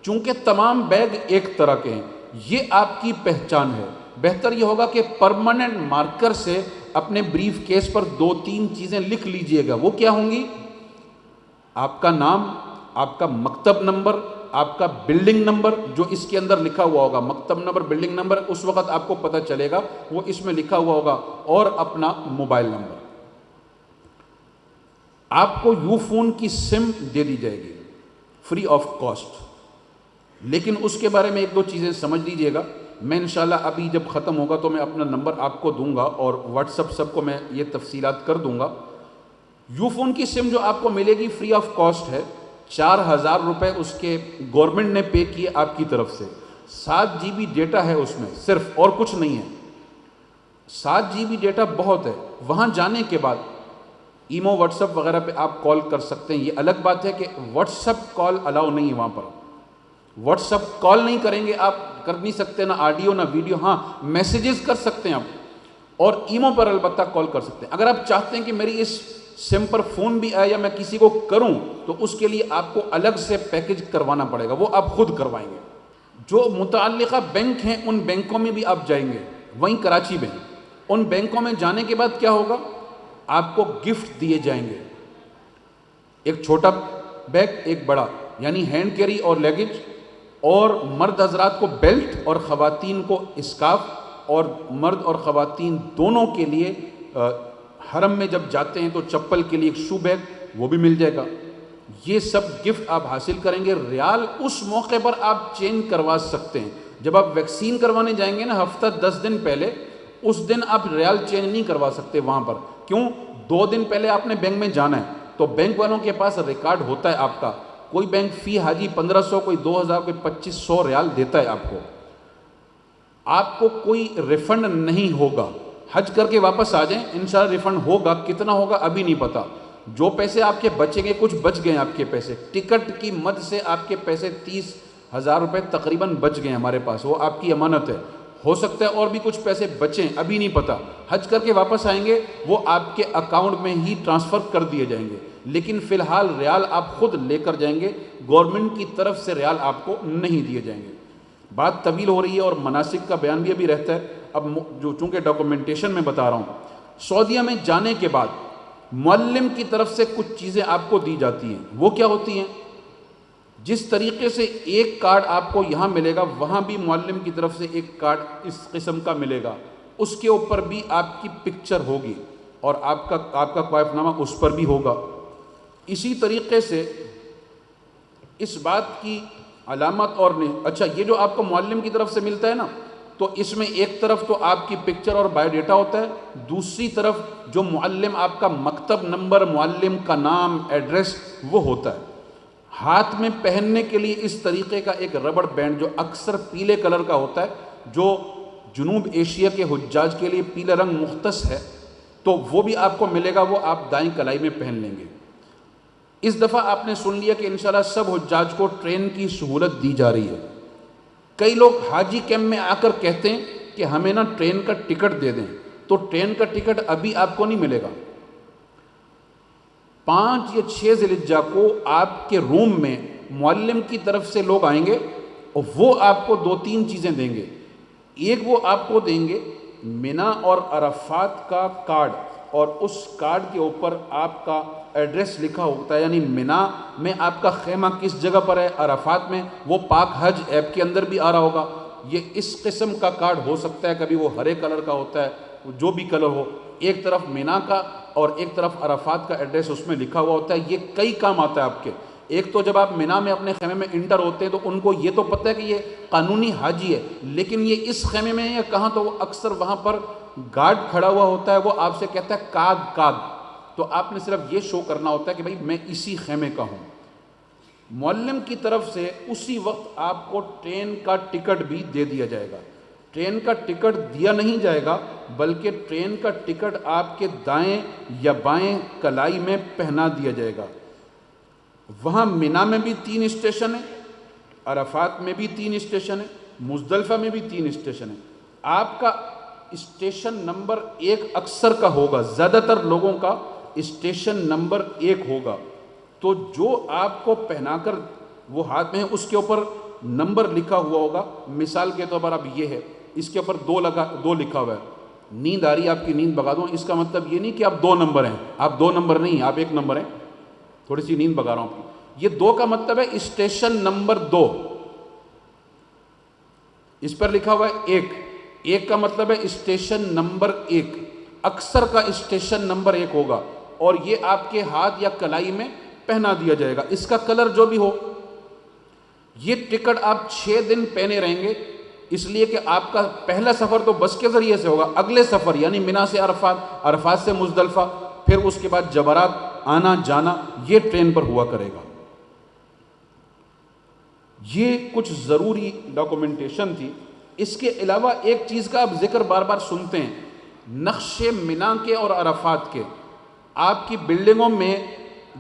چونکہ تمام بیگ ایک طرح کے ہیں، یہ آپ کی پہچان ہے۔ بہتر یہ ہوگا کہ پرماننٹ مارکر سے اپنے بریف کیس پر 2-3 چیزیں لکھ لیجئے گا۔ وہ کیا ہوں گی؟ آپ کا نام، آپ کا مکتب نمبر، آپ کا بلڈنگ نمبر جو اس کے اندر لکھا ہوا ہوگا، مکتب نمبر، بلڈنگ نمبر اس وقت آپ کو پتہ چلے گا، وہ اس میں لکھا ہوا ہوگا، اور اپنا موبائل نمبر۔ آپ کو یو فون کی سم دے دی جائے گی فری آف کاسٹ، لیکن اس کے بارے میں 1-2 چیزیں سمجھ لیجئے گا۔ میں انشاءاللہ ابھی جب ختم ہوگا تو میں اپنا نمبر آپ کو دوں گا اور واٹس اپ سب کو میں یہ تفصیلات کر دوں گا۔ یو فون کی سم جو آپ کو ملے گی فری آف کاسٹ ہے، 4000 روپے اس کے گورنمنٹ نے پے کیے آپ کی طرف سے۔ 7 GB ڈیٹا ہے اس میں صرف، اور کچھ نہیں ہے۔ 7 GB ڈیٹا بہت ہے۔ وہاں جانے کے بعد ایمو واٹس اپ وغیرہ پہ آپ کال کر سکتے ہیں۔ یہ الگ بات ہے کہ واٹس اپ کال الاؤ نہیں ہے وہاں پر، واٹس اپ کال نہیں کریں گے آپ، کر نہیں سکتے، نہ آڈیو نہ ویڈیو، ہاں میسیجز کر سکتے ہیں آپ، اور ایمو پر البتہ کال کر سکتے ہیں۔ اگر آپ چاہتے ہیں کہ میری اس سم پر فون بھی آئے یا میں کسی کو کروں تو اس کے لیے آپ کو الگ سے پیکج کروانا پڑے گا، وہ آپ خود کروائیں گے۔ جو متعلقہ بینک ہیں ان بینکوں میں بھی آپ جائیں گے، وہیں کراچی بینک، ان بینکوں میں جانے کے بعد کیا ہوگا، آپ کو گفٹ دیے جائیں گے، ایک چھوٹا بیگ ایک بڑا، یعنی ہینڈ کیری اور لیگیج، اور مرد حضرات کو بیلٹ اور خواتین کو اسکارف، اور مرد اور خواتین دونوں کے لیے حرم میں جب جاتے ہیں تو چپل کے لیے ایک شو بیگ وہ بھی مل جائے گا۔ یہ سب گفٹ آپ حاصل کریں گے۔ ریال اس موقع پر آپ چینج کروا سکتے ہیں، جب آپ ویکسین کروانے جائیں گے نا ہفتہ 10 دن پہلے، اس دن آپ ریال چینج نہیں کروا سکتے وہاں پر۔ کیوں؟ 2 دن پہلے آپ نے بینک میں جانا ہے تو بینک والوں کے پاس ریکارڈ ہوتا ہے آپ کا، کوئی بینک فی حاجی 1500، کوئی 2000، کوئی 2500 ریال دیتا ہے آپ کو۔ آپ کو کوئی ریفنڈ نہیں ہوگا، حج کر کے واپس آ جائیں، انشاءاللہ ریفنڈ ہوگا، کتنا ہوگا ابھی نہیں پتا۔ جو پیسے آپ کے بچیں گے، کچھ بچ گئے آپ کے پیسے، ٹکٹ کی مد سے آپ کے پیسے 30,000 روپے تقریباً بچ گئے ہمارے پاس، وہ آپ کی امانت ہے۔ ہو سکتا ہے اور بھی کچھ پیسے بچیں، ابھی نہیں پتا۔ حج کر کے واپس آئیں گے وہ آپ کے اکاؤنٹ میں ہی ٹرانسفر کر دیے جائیں گے، لیکن فی الحال ریال آپ خود لے کر جائیں گے، گورنمنٹ کی طرف سے ریال آپ کو نہیں دیے جائیں گے۔ بات طویل ہو رہی ہے اور مناسک کا بیان بھی ابھی رہتا ہے، اب جو چونکہ ڈاکومنٹیشن میں بتا رہا ہوں۔ سعودیہ میں جانے کے بعد معلم کی طرف سے کچھ چیزیں آپ کو دی جاتی ہیں، وہ کیا ہوتی ہیں؟ جس طریقے سے ایک کارڈ آپ کو یہاں ملے گا، وہاں بھی معلم کی طرف سے ایک کارڈ اس قسم کا ملے گا، اس کے اوپر بھی آپ کی پکچر ہوگی اور آپ کا کوائف نامہ اس پر بھی ہوگا۔ اسی طریقے سے اس بات کی علامت اور اچھا، یہ جو آپ کو معلم کی طرف سے ملتا ہے نا، تو اس میں ایک طرف تو آپ کی پکچر اور بایو ڈیٹا ہوتا ہے، دوسری طرف جو معلم آپ کا مکتب نمبر، معلم کا نام، ایڈریس وہ ہوتا ہے۔ ہاتھ میں پہننے کے لیے اس طریقے کا ایک ربڑ بینڈ جو اکثر پیلے کلر کا ہوتا ہے، جو جنوب ایشیا کے حجاج کے لیے پیلا رنگ مختص ہے، تو وہ بھی آپ کو ملے گا، وہ آپ دائیں کلائی میں پہن لیں گے۔ اس دفعہ آپ نے سن لیا کہ انشاءاللہ سب حجاج کو ٹرین کی سہولت دی جا رہی ہے۔ کئی لوگ حاجی کیمپ میں آ کر کہتے ہیں کہ ہمیں نا ٹرین کا ٹکٹ دے دیں، تو ٹرین کا ٹکٹ ابھی آپ کو نہیں ملے گا۔ 5 یا 6 ذی الحجہ کو آپ کے روم میں معلم کی طرف سے لوگ آئیں گے اور وہ آپ کو 2-3 چیزیں دیں گے۔ ایک وہ آپ کو دیں گے منا اور عرفات کا کارڈ، اور اس کارڈ کے اوپر آپ کا ایڈریس لکھا ہوتا ہے، یعنی منا میں آپ کا خیمہ کس جگہ پر ہے، عرفات میں وہ پاک حج ایپ کے اندر بھی آ رہا ہوگا، یہ اس قسم کا کارڈ ہو سکتا ہے، کبھی وہ ہرے کلر کا ہوتا ہے، جو بھی کلر ہو، ایک طرف مینا کا اور ایک طرف عرفات کا ایڈریس اس میں لکھا ہوا ہوتا ہے. یہ کئی کام آتا ہے آپ کے. ایک تو جب آپ مینا میں اپنے خیمے میں انٹر ہوتے ہیں تو ان کو یہ تو پتہ ہے کہ یہ قانونی حاجی ہے، لیکن یہ اس خیمے میں ہے یا کہاں، تو وہ اکثر وہاں پر گارڈ کھڑا ہوا ہوتا ہے، وہ آپ سے کہتا ہے کاغ، تو آپ نے صرف یہ شو کرنا ہوتا ہے کہ بھئی میں اسی خیمے کا ہوں. معلم کی طرف سے اسی وقت آپ کو ٹرین کا ٹکٹ بھی دے دیا جائے گا. ٹرین کا ٹکٹ دیا نہیں جائے گا، بلکہ ٹرین کا ٹکٹ آپ کے دائیں یا بائیں کلائی میں پہنا دیا جائے گا. وہاں مینا میں بھی 3 اسٹیشن ہیں، عرفات میں بھی 3 اسٹیشن ہیں، مزدلفہ میں بھی 3 اسٹیشن ہیں. آپ کا اسٹیشن نمبر 1 اکثر کا ہوگا، زیادہ تر لوگوں کا اسٹیشن نمبر 1 ہوگا. تو جو آپ کو پہنا کر وہ ہاتھ میں ہے اس کے اوپر نمبر لکھا ہوا ہوگا. مثال کے طور پر اب یہ ہے، اس کے اوپر 2 لکھا ہوا ہے. نیند آ رہی ہے، آپ کی نیند بگا دوں، اس کا مطلب یہ نہیں کہ آپ 2 نمبر ہیں، آپ 2 نمبر نہیں ہیں، آپ 1 نمبر ہیں. تھوڑی سی نیند بگا رہا ہوں. یہ 2 کا مطلب ہے اسٹیشن نمبر 2. اس پر لکھا ہوا ہے 1 کا مطلب ہے اسٹیشن نمبر 1. اکثر کا اسٹیشن نمبر 1 ہوگا اور یہ آپ کے ہاتھ یا کلائی میں پہنا دیا جائے گا. اس کا کلر جو بھی ہو. یہ ٹکٹ آپ 6 دن پہنے رہیں گے، اس لیے کہ آپ کا پہلا سفر تو بس کے ذریعے سے ہوگا، اگلے سفر یعنی مینا سے عرفات، عرفات سے مزدلفہ، پھر اس کے بعد جبرات آنا جانا یہ ٹرین پر ہوا کرے گا. یہ کچھ ضروری ڈاکومنٹیشن تھی. اس کے علاوہ ایک چیز کا آپ ذکر بار بار سنتے ہیں، نقشے مینا کے اور عرفات کے. آپ کی بلڈنگوں میں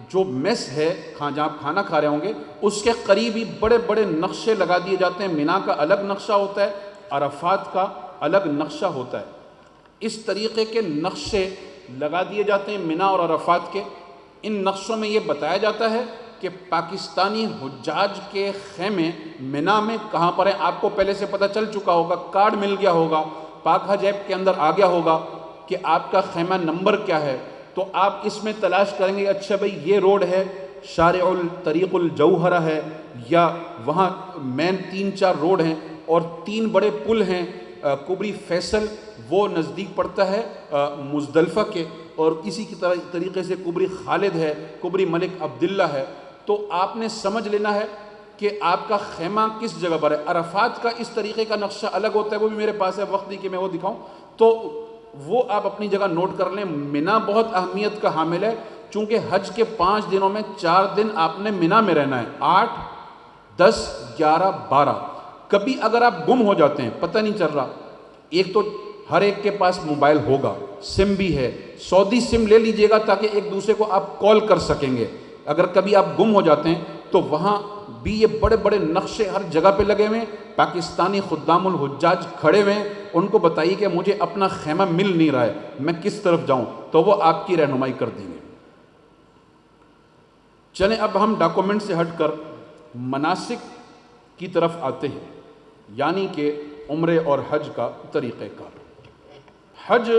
جو میس ہے، جہاں آپ کھانا کھا رہے ہوں گے، اس کے قریب ہی بڑے بڑے نقشے لگا دیے جاتے ہیں. مینا کا الگ نقشہ ہوتا ہے، عرفات کا الگ نقشہ ہوتا ہے. اس طریقے کے نقشے لگا دیے جاتے ہیں مینا اور عرفات کے. ان نقشوں میں یہ بتایا جاتا ہے کہ پاکستانی حجاج کے خیمے مینا میں کہاں پر ہیں. آپ کو پہلے سے پتہ چل چکا ہوگا، کارڈ مل گیا ہوگا، پاک حج ایپ کے اندر آ گیا ہوگا کہ آپ کا خیمہ نمبر کیا ہے. تو آپ اس میں تلاش کریں گے، اچھا بھئی یہ روڈ ہے، شارع الطریق الجوہرہ ہے، یا وہاں مین 3-4 روڈ ہیں اور 3 بڑے پل ہیں. کبری فیصل وہ نزدیک پڑتا ہے مزدلفہ کے، اور اسی کی طریقے سے کبری خالد ہے، کبری ملک عبداللہ ہے. تو آپ نے سمجھ لینا ہے کہ آپ کا خیمہ کس جگہ پر ہے. عرفات کا اس طریقے کا نقشہ الگ ہوتا ہے، وہ بھی میرے پاس ہے، وقت نہیں کہ میں وہ دکھاؤں، تو وہ آپ اپنی جگہ نوٹ کر لیں. مینا بہت اہمیت کا حامل ہے، چونکہ حج کے 5 دنوں میں 4 دن آپ نے مینا میں رہنا ہے، 8, 10, 11, 12. کبھی اگر آپ گم ہو جاتے ہیں، پتہ نہیں چل رہا، ایک تو ہر ایک کے پاس موبائل ہوگا، سم بھی ہے، سعودی سم لے لیجئے گا تاکہ ایک دوسرے کو آپ کال کر سکیں گے. اگر کبھی آپ گم ہو جاتے ہیں تو وہاں بھی یہ بڑے بڑے نقشے ہر جگہ پہ لگے ہوئے ہیں. پاکستانی خدام الحجاج کھڑے ہوئے ہیں، ان کو بتائیے کہ مجھے اپنا خیمہ مل نہیں رہا ہے، میں کس طرف جاؤں، تو وہ آپ کی رہنمائی کر دیں گے. چلیں اب ہم ڈاکومنٹ سے ہٹ کر مناسک کی طرف آتے ہیں، یعنی کہ عمرے اور حج کا طریقہ کار. حج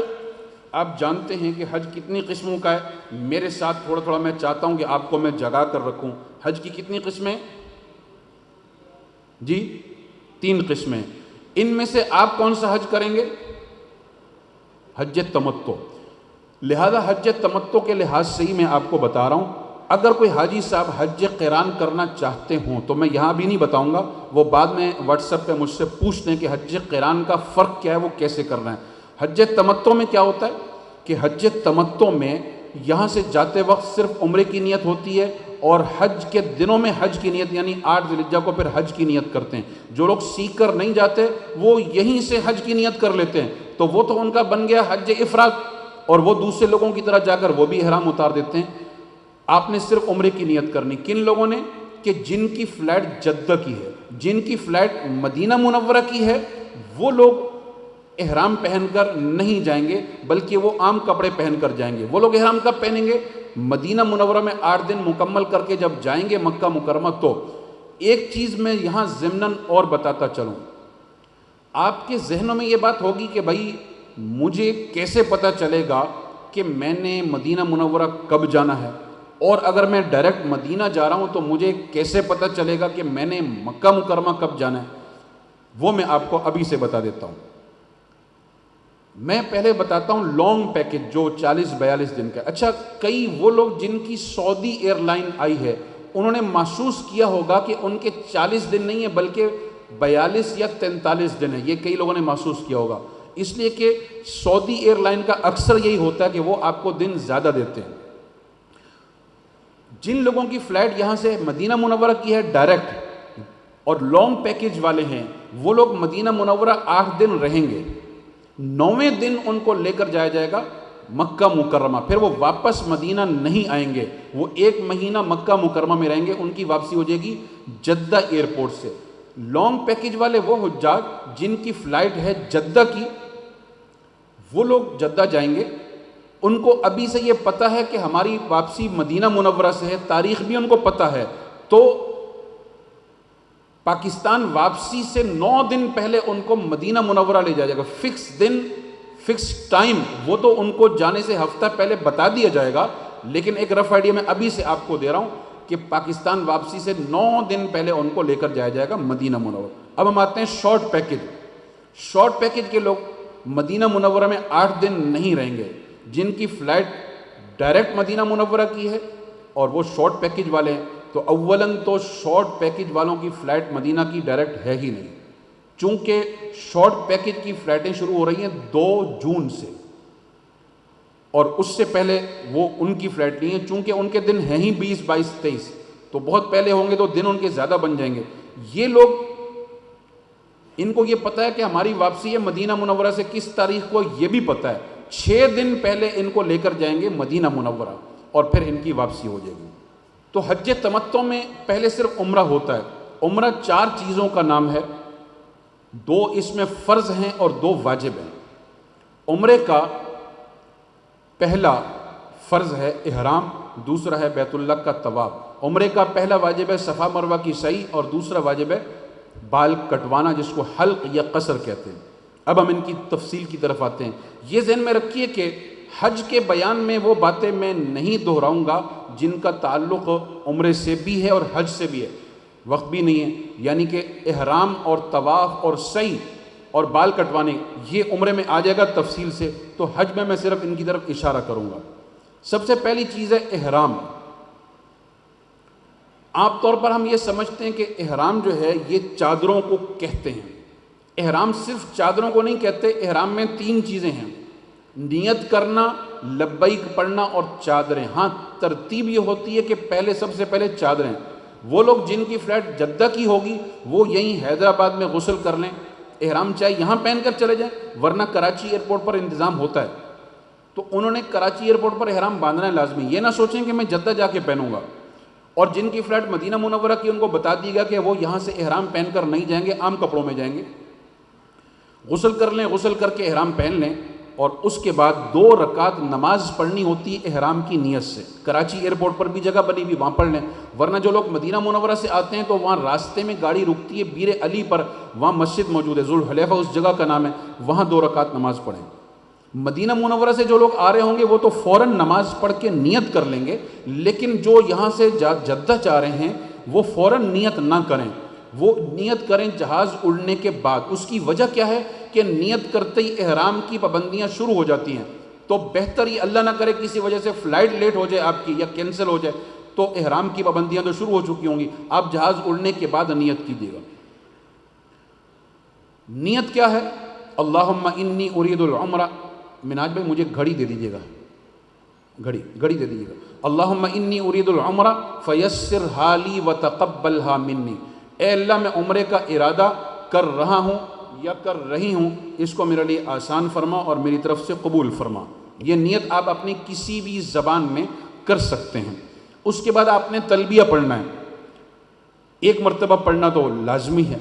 آپ جانتے ہیں کہ حج کتنی قسموں کا ہے. میرے ساتھ تھوڑا تھوڑا میں چاہتا ہوں کہ آپ کو میں جگا کر رکھوں. حج کی کتنی قسمیں؟ جی 3 قسمیں. ان میں سے آپ کون سا حج کریں گے؟ حج تمتع. لہذا حج تمتع کے لحاظ سے ہی میں آپ کو بتا رہا ہوں. اگر کوئی حاجی صاحب حج قران کرنا چاہتے ہوں تو میں یہاں بھی نہیں بتاؤں گا، وہ بعد میں واٹس ایپ پہ مجھ سے پوچھتے ہیں کہ حج قران کا فرق کیا ہے، وہ کیسے کرنا ہے. حج تمتع میں کیا ہوتا ہے کہ حج تمتع میں یہاں سے جاتے وقت صرف عمرے کی نیت ہوتی ہے، اور حج کے دنوں میں حج کی نیت، یعنی 8 ذی الحجہ کو پھر حج کی نیت کرتے ہیں. جو لوگ سیکھ کر نہیں جاتے وہ یہیں سے حج کی نیت کر لیتے ہیں، تو وہ تو ان کا بن گیا حج افراد، اور وہ دوسرے لوگوں کی طرح جا کر وہ بھی احرام اتار دیتے ہیں. آپ نے صرف عمرے کی نیت کرنی. کن لوگوں نے؟ کہ جن کی فلائٹ جدہ کی ہے، جن کی فلائٹ مدینہ منورہ کی ہے، وہ لوگ احرام پہن کر نہیں جائیں گے بلکہ وہ عام کپڑے پہن کر جائیں گے. وہ لوگ احرام کب پہنیں گے؟ مدینہ منورہ میں 8 دن مکمل کر کے جب جائیں گے مکہ مکرمہ. تو ایک چیز میں یہاں ضمناً اور بتاتا چلوں، آپ کے ذہنوں میں یہ بات ہوگی کہ بھائی مجھے کیسے پتہ چلے گا کہ میں نے مدینہ منورہ کب جانا ہے، اور اگر میں ڈائریکٹ مدینہ جا رہا ہوں تو مجھے کیسے پتہ چلے گا کہ میں نے مکہ مکرمہ کب جانا ہے. وہ میں آپ کو ابھی سے بتا دیتا ہوں. میں پہلے بتاتا ہوں لانگ پیکج جو 40-42 دن کا. اچھا، کئی وہ لوگ جن کی سعودی ایئر لائن آئی ہے انہوں نے محسوس کیا ہوگا کہ ان کے 40 دن نہیں ہے بلکہ 42 یا 43 دن ہے. یہ کئی لوگوں نے محسوس کیا ہوگا، اس لیے کہ سعودی ایئر لائن کا اکثر یہی ہوتا ہے کہ وہ آپ کو دن زیادہ دیتے ہیں. جن لوگوں کی فلائٹ یہاں سے مدینہ منورہ کی ہے ڈائریکٹ اور لانگ پیکج والے ہیں، وہ لوگ مدینہ منورہ 8 دن رہیں گے. 9ویں دن ان کو لے کر جایا جائے گا مکہ مکرمہ. پھر وہ واپس مدینہ نہیں آئیں گے، وہ 1 مہینہ مکہ مکرمہ میں رہیں گے. ان کی واپسی ہو جائے گی جدہ ایئرپورٹ سے. لانگ پیکج والے وہ حجاج جن کی فلائٹ ہے جدہ کی، وہ لوگ جدہ جائیں گے. ان کو ابھی سے یہ پتہ ہے کہ ہماری واپسی مدینہ منورہ سے ہے، تاریخ بھی ان کو پتہ ہے، تو پاکستان واپسی سے 9 دن پہلے ان کو مدینہ منورہ لے جایا جائے گا. فکس دن، فکس ٹائم وہ تو ان کو جانے سے ہفتہ پہلے بتا دیا جائے گا، لیکن ایک رف آئیڈیا میں ابھی سے آپ کو دے رہا ہوں کہ پاکستان واپسی سے 9 دن پہلے ان کو لے کر جایا جائے گا مدینہ منورہ. اب ہم آتے ہیں شارٹ پیکج. شارٹ پیکج کے لوگ مدینہ منورہ میں 8 دن نہیں رہیں گے. جن کی فلائٹ ڈائریکٹ مدینہ منورہ کی ہے اور وہ شارٹ پیکج والے ہیں، تو اولاً تو شارٹ پیکج والوں کی فلائٹ مدینہ کی ڈائریکٹ ہے ہی نہیں، چونکہ شارٹ پیکج کی فلائٹیں شروع ہو رہی ہیں 2 جون سے، اور اس سے پہلے وہ ان کی فلائٹ نہیں ہے، چونکہ ان کے دن ہیں ہی 20، 22، 23، تو بہت پہلے ہوں گے تو دن ان کے زیادہ بن جائیں گے. یہ لوگ، ان کو یہ پتہ ہے کہ ہماری واپسی ہے مدینہ منورہ سے کس تاریخ کو، یہ بھی پتہ ہے. 6 دن پہلے ان کو لے کر جائیں گے مدینہ منورہ اور پھر ان کی واپسی ہو جائے گی. تو حج تمتع میں پہلے صرف عمرہ ہوتا ہے. عمرہ 4 چیزوں کا نام ہے، 2 اس میں فرض ہیں اور 2 واجب ہیں. عمرے کا پہلا فرض ہے احرام، دوسرا ہے بیت اللہ کا طواف. عمرے کا پہلا واجب ہے صفا مروہ کی سعی، اور دوسرا واجب ہے بال کٹوانا جس کو حلق یا قصر کہتے ہیں. اب ہم ان کی تفصیل کی طرف آتے ہیں. یہ ذہن میں رکھیے کہ حج کے بیان میں وہ باتیں میں نہیں دہراؤں گا جن کا تعلق عمرے سے بھی ہے اور حج سے بھی ہے، وقت بھی نہیں ہے. یعنی کہ احرام اور طواف اور سعی اور بال کٹوانے یہ عمرے میں آ جائے گا تفصیل سے، تو حج میں صرف ان کی طرف اشارہ کروں گا. سب سے پہلی چیز ہے احرام. عام طور پر ہم یہ سمجھتے ہیں کہ احرام جو ہے یہ چادروں کو کہتے ہیں. احرام صرف چادروں کو نہیں کہتے. احرام میں 3 چیزیں ہیں: نیت کرنا، لبیک پڑھنا اور چادریں. ہاں، ترتیب یہ ہوتی ہے کہ پہلے سب سے پہلے چادریں. وہ لوگ جن کی فلائٹ جدہ کی ہوگی وہ یہیں حیدرآباد میں غسل کر لیں، احرام چاہے یہاں پہن کر چلے جائیں، ورنہ کراچی ایئرپورٹ پر انتظام ہوتا ہے، تو انہوں نے کراچی ایئرپورٹ پر احرام باندھنا ہے لازمی. یہ نہ سوچیں کہ میں جدہ جا کے پہنوں گا. اور جن کی فلائٹ مدینہ منورہ کی ان کو بتا دی گا کہ وہ یہاں سے احرام پہن کر نہیں جائیں گے، عام کپڑوں میں جائیں گے. غسل کر لیں، غسل کر کے احرام پہن لیں، اور اس کے بعد 2 رکعت نماز پڑھنی ہوتی ہے احرام کی نیت سے. کراچی ایئرپورٹ پر بھی جگہ بنی ہوئی، وہاں پڑھ لیں. ورنہ جو لوگ مدینہ منورہ سے آتے ہیں تو وہاں راستے میں گاڑی رکتی ہے بیر علی پر، وہاں مسجد موجود ہے، ذوالحلیفہ اس جگہ کا نام ہے، وہاں 2 رکعت نماز پڑھیں. مدینہ منورہ سے جو لوگ آ رہے ہوں گے وہ تو فوراً نماز پڑھ کے نیت کر لیں گے، لیکن جو یہاں سے جدہ جا رہے ہیں وہ فوراً نیت نہ کریں، وہ نیت کریں جہاز اڑنے کے بعد. اس کی وجہ کیا ہے کہ نیت کرتے ہی احرام کی پابندیاں شروع ہو جاتی ہیں. تو بہتر ہی اللہ نہ کرے کسی وجہ سے فلائٹ لیٹ ہو جائے آپ کی یا کینسل ہو جائے تو احرام کی پابندیاں تو شروع ہو چکی ہوں گی، آپ جہاز اڑنے کے بعد نیت کیجیے گا. نیت کیا ہے؟ اللہم انی ارید العمرہ. مناج بھائی مجھے گھڑی دے دیجیے گا، گھڑی دے دیجیے گا. اللہم انی ارید العمرہ فیسرھا لی وتقبلھا منی. اے اللہ میں عمرے کا ارادہ کر رہا ہوں یا کر رہی ہوں، اس کو میرے لیے آسان فرما اور میری طرف سے قبول فرما. یہ نیت آپ اپنی کسی بھی زبان میں کر سکتے ہیں. اس کے بعد آپ نے تلبیہ پڑھنا ہے. 1 مرتبہ پڑھنا تو لازمی ہے،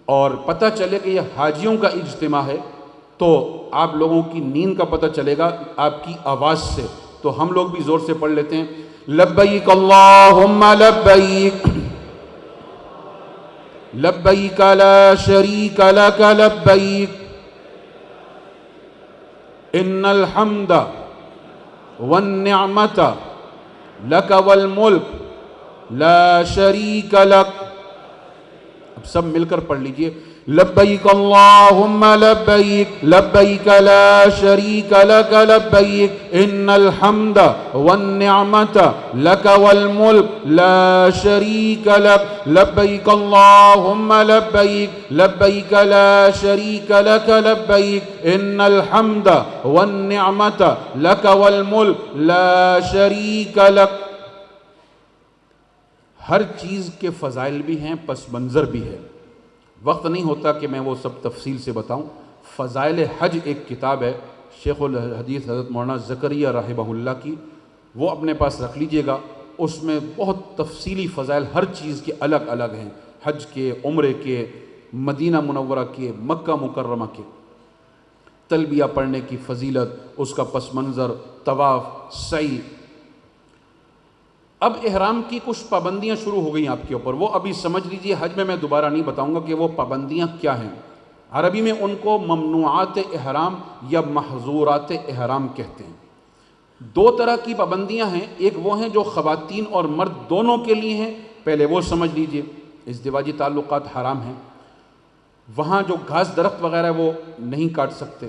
اور پتہ چلے کہ یہ حاجیوں کا اجتماع ہے تو آپ لوگوں کی نیند کا پتہ چلے گا آپ کی آواز سے. تو ہم لوگ بھی زور سے پڑھ لیتے ہیں: لبیک اللہم لبیک لبیک لا شریک لک لبیک ان الحمد والنعمت لک والملک لا شریک لک. اب سب مل کر پڑھ لیجئے: لبیک اللہم لبیک لبیک لا شریک لک لبیک ان الحمد والنعمت لک والملک لا شریک لک لبیک اللہم لبیک لبیک لا شریک لک لبیک ان الحمد والنعمت لک والملک لا شریک لک۔ ہر چیز کے فضائل بھی ہیں، پس منظر بھی ہے، وقت نہیں ہوتا کہ میں وہ سب تفصیل سے بتاؤں۔ فضائل حج ایک کتاب ہے شیخ الحدیث حضرت مولانا زکریا رحمہ اللہ کی، وہ اپنے پاس رکھ لیجئے گا، اس میں بہت تفصیلی فضائل ہر چیز کے الگ الگ ہیں، حج کے، عمرے کے، مدینہ منورہ کے، مکہ مکرمہ کے، تلبیہ پڑھنے کی فضیلت، اس کا پس منظر، طواف، سعی۔ اب احرام کی کچھ پابندیاں شروع ہو گئیں آپ کے اوپر، وہ ابھی سمجھ لیجئے، حج میں دوبارہ نہیں بتاؤں گا کہ وہ پابندیاں کیا ہیں۔ عربی میں ان کو ممنوعات احرام یا محظورات احرام کہتے ہیں۔ دو طرح کی پابندیاں ہیں، ایک وہ ہیں جو خواتین اور مرد دونوں کے لیے ہیں، پہلے وہ سمجھ لیجئے، ازدواجی تعلقات حرام ہیں، وہاں جو گھاس درخت وغیرہ وہ نہیں کاٹ سکتے،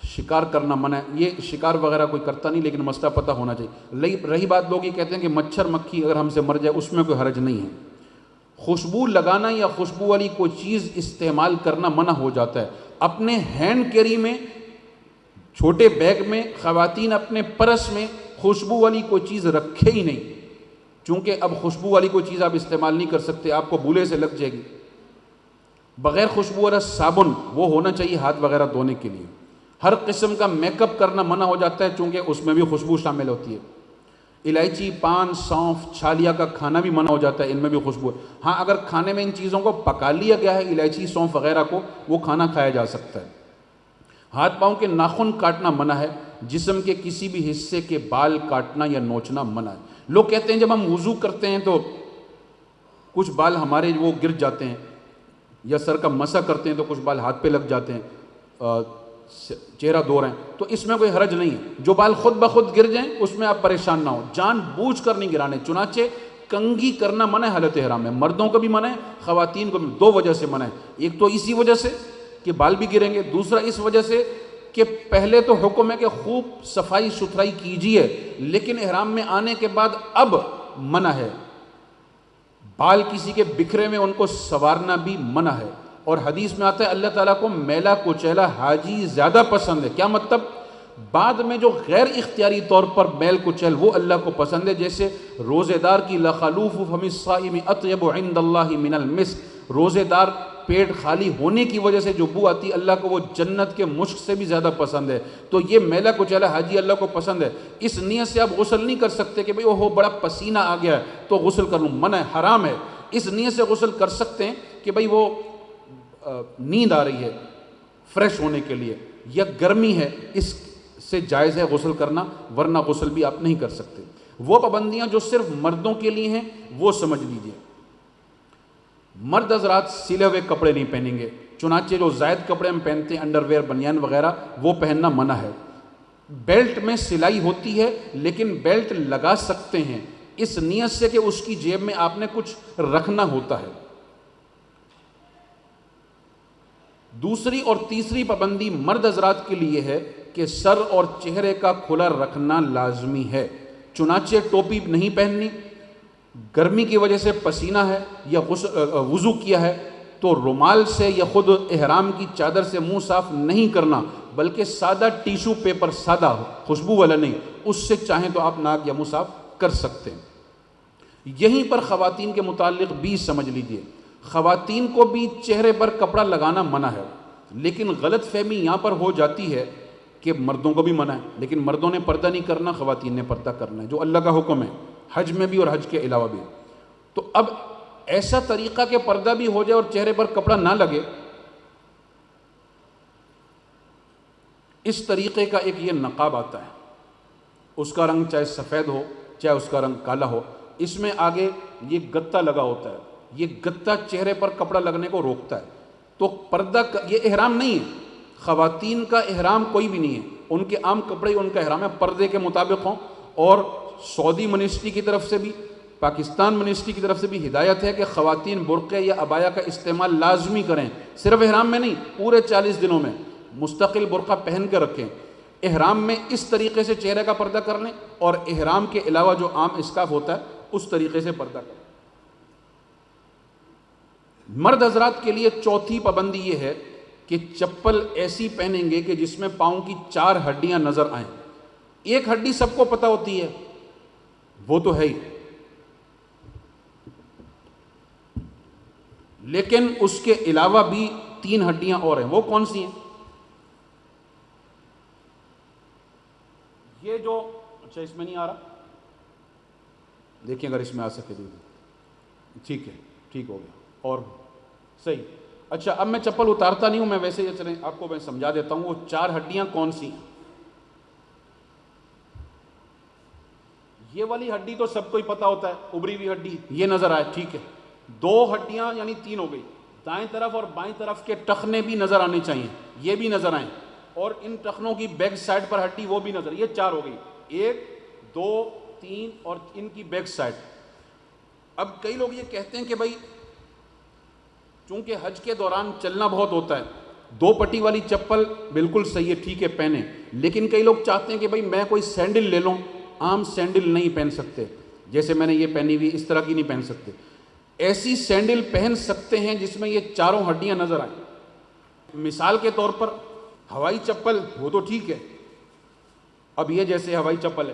شکار کرنا منع ہے، یہ شکار وغیرہ کوئی کرتا نہیں لیکن مسئلہ پتہ ہونا چاہیے۔ رہی بات، لوگ یہ کہتے ہیں کہ مچھر مکھی اگر ہم سے مر جائے اس میں کوئی حرج نہیں ہے، خوشبو لگانا یا خوشبو والی کوئی چیز استعمال کرنا منع ہو جاتا ہے۔ اپنے ہینڈ کیری میں، چھوٹے بیگ میں، خواتین اپنے پرس میں خوشبو والی کوئی چیز رکھے ہی نہیں، چونکہ اب خوشبو والی کوئی چیز آپ استعمال نہیں کر سکتے، آپ کو بولے سے لگ جائے گی۔ بغیر خوشبو والا صابن وہ ہونا چاہیے ہاتھ وغیرہ دھونے کے لیے۔ ہر قسم کا میک اپ کرنا منع ہو جاتا ہے چونکہ اس میں بھی خوشبو شامل ہوتی ہے۔ الائچی، پان، سونف، چھالیا کا کھانا بھی منع ہو جاتا ہے، ان میں بھی خوشبو ہے۔ ہاں، اگر کھانے میں ان چیزوں کو پکا لیا گیا ہے، الائچی، سونف وغیرہ کو، وہ کھانا کھایا جا سکتا ہے۔ ہاتھ پاؤں کے ناخن کاٹنا منع ہے، جسم کے کسی بھی حصے کے بال کاٹنا یا نوچنا منع ہے۔ لوگ کہتے ہیں جب ہم وضو کرتے ہیں تو کچھ بال ہمارے وہ گر جاتے ہیں، یا سر کا مسح کرتے ہیں تو کچھ بال ہاتھ پہ لگ جاتے ہیں، چہرہ دھو رہے ہیں، تو اس میں کوئی حرج نہیں ہے۔ جو بال خود بخود گر جائیں اس میں آپ پریشان نہ ہو، جان بوجھ کر نہیں گرانے۔ چنانچہ کنگھی کرنا منع ہے حالت احرام میں، مردوں کو بھی منع ہے، خواتین کو بھی، دو وجہ سے منع ہے۔ ایک تو اسی وجہ سے کہ بال بھی گریں گے، دوسرا اس وجہ سے کہ پہلے تو حکم ہے کہ خوب صفائی ستھرائی کیجیے، لیکن احرام میں آنے کے بعد اب منع ہے، بال کسی کے بکھرے میں ان کو سنوارنا بھی منع ہے۔ اور حدیث میں آتا ہے اللہ تعالیٰ کو میلا کچیلا حاجی زیادہ پسند ہے۔ کیا مطلب؟ بعد میں جو غیر اختیاری طور پر میل کچیل وہ اللہ کو پسند ہے، جیسے روزے دار کی لخلوف فم الصائم اطیب عند اللہ من المسک، روزے دار پیٹ خالی ہونے کی وجہ سے جو بو آتی اللہ کو وہ جنت کے مشک سے بھی زیادہ پسند ہے۔ تو یہ میلا کچیلا حاجی اللہ کو پسند ہے۔ اس نیت سے آپ غسل نہیں کر سکتے کہ بھئی اوہ بڑا پسینہ آ گیا ہے تو غسل کر لوں، منع ہے، حرام ہے۔ اس نیت سے غسل کر سکتے ہیں کہ بھئی وہ نیند آ رہی ہے فریش ہونے کے لیے، یا گرمی ہے، اس سے جائز ہے غسل کرنا، ورنہ غسل بھی آپ نہیں کر سکتے۔ وہ پابندیاں جو صرف مردوں کے لیے ہیں وہ سمجھ لیجئے۔ مرد حضرات سلے ہوئے کپڑے نہیں پہنیں گے، چنانچہ جو زائد کپڑے ہم پہنتے ہیں، انڈر ویئر، بنیان وغیرہ، وہ پہننا منع ہے۔ بیلٹ میں سلائی ہوتی ہے لیکن بیلٹ لگا سکتے ہیں اس نیت سے کہ اس کی جیب میں آپ نے کچھ رکھنا ہوتا ہے۔ دوسری اور تیسری پابندی مرد حضرات کے لیے ہے کہ سر اور چہرے کا کھلا رکھنا لازمی ہے، چنانچہ ٹوپی نہیں پہننی، گرمی کی وجہ سے پسینہ ہے یا وضو کیا ہے تو رومال سے یا خود احرام کی چادر سے منہ صاف نہیں کرنا، بلکہ سادہ ٹیشو پیپر، سادہ خوشبو والا نہیں، اس سے چاہیں تو آپ ناک یا منہ صاف کر سکتے ہیں۔ یہیں پر خواتین کے متعلق بھی سمجھ لیجئے، خواتین کو بھی چہرے پر کپڑا لگانا منع ہے، لیکن غلط فہمی یہاں پر ہو جاتی ہے کہ مردوں کو بھی منع ہے، لیکن مردوں نے پردہ نہیں کرنا، خواتین نے پردہ کرنا ہے، جو اللہ کا حکم ہے، حج میں بھی اور حج کے علاوہ بھی۔ تو اب ایسا طریقہ کہ پردہ بھی ہو جائے اور چہرے پر کپڑا نہ لگے، اس طریقے کا ایک یہ نقاب آتا ہے، اس کا رنگ چاہے سفید ہو چاہے اس کا رنگ کالا ہو، اس میں آگے یہ گتا لگا ہوتا ہے، یہ گتا چہرے پر کپڑا لگنے کو روکتا ہے۔ تو پردہ یہ احرام نہیں ہے، خواتین کا احرام کوئی بھی نہیں ہے، ان کے عام کپڑے ان کا احرام ہے، پردے کے مطابق ہوں، اور سعودی منسٹری کی طرف سے بھی پاکستان منسٹری کی طرف سے بھی ہدایت ہے کہ خواتین برقعے یا عبایا کا استعمال لازمی کریں، صرف احرام میں نہیں، پورے 40 دنوں میں مستقل برقع پہن کے رکھیں۔ احرام میں اس طریقے سے چہرے کا پردہ کر لیں، اور احرام کے علاوہ جو عام اسکارف ہوتا ہے اس طریقے سے پردہ کریں۔ مرد حضرات کے لیے چوتھی پابندی یہ ہے کہ چپل ایسی پہنیں گے کہ جس میں پاؤں کی 4 ہڈیاں نظر آئیں۔ ایک ہڈی سب کو پتہ ہوتی ہے، وہ تو ہے ہی، لیکن اس کے علاوہ بھی 3 ہڈیاں اور ہیں۔ وہ کون سی ہیں؟ یہ جو اچھا اس میں نہیں آ رہا، دیکھیں اگر اس میں آ سکے ٹھیک ہے، ٹھیک ہو گیا اور صحیح۔ اچھا اب میں چپل اتارتا نہیں ہوں، میں ویسے ہی چلیں آپ کو میں سمجھا دیتا ہوں وہ 4 ہڈیاں کون سی ہیں۔ یہ والی ہڈی تو سب کو ہی پتہ ہوتا ہے، ابری ہوئی ہڈی یہ نظر آئے، ٹھیک ہے۔ 2 ہڈیاں یعنی 3 ہو گئی، دائیں طرف اور بائیں طرف کے ٹخنے بھی نظر آنے چاہیے، یہ بھی نظر آئیں، اور ان ٹخنوں کی بیک سائڈ پر ہڈی وہ بھی نظر، یہ 4 ہو گئی، 1 2 3 اور ان کی بیک سائڈ۔ اب کئی لوگ یہ کہتے ہیں کہ بھائی چونکہ حج کے دوران چلنا بہت ہوتا ہے، 2 پٹی والی چپل بالکل صحیح ہے، ٹھیک ہے پہنیں، لیکن کئی لوگ چاہتے ہیں کہ بھائی میں کوئی سینڈل لے لوں۔ عام سینڈل نہیں پہن سکتے، جیسے میں نے یہ پہنی ہوئی اس طرح کی نہیں پہن سکتے۔ ایسی سینڈل پہن سکتے ہیں جس میں یہ 4 ہڈیاں نظر آئیں۔ مثال کے طور پر ہوائی چپل وہ تو ٹھیک ہے، اب یہ جیسے ہوائی چپل ہے،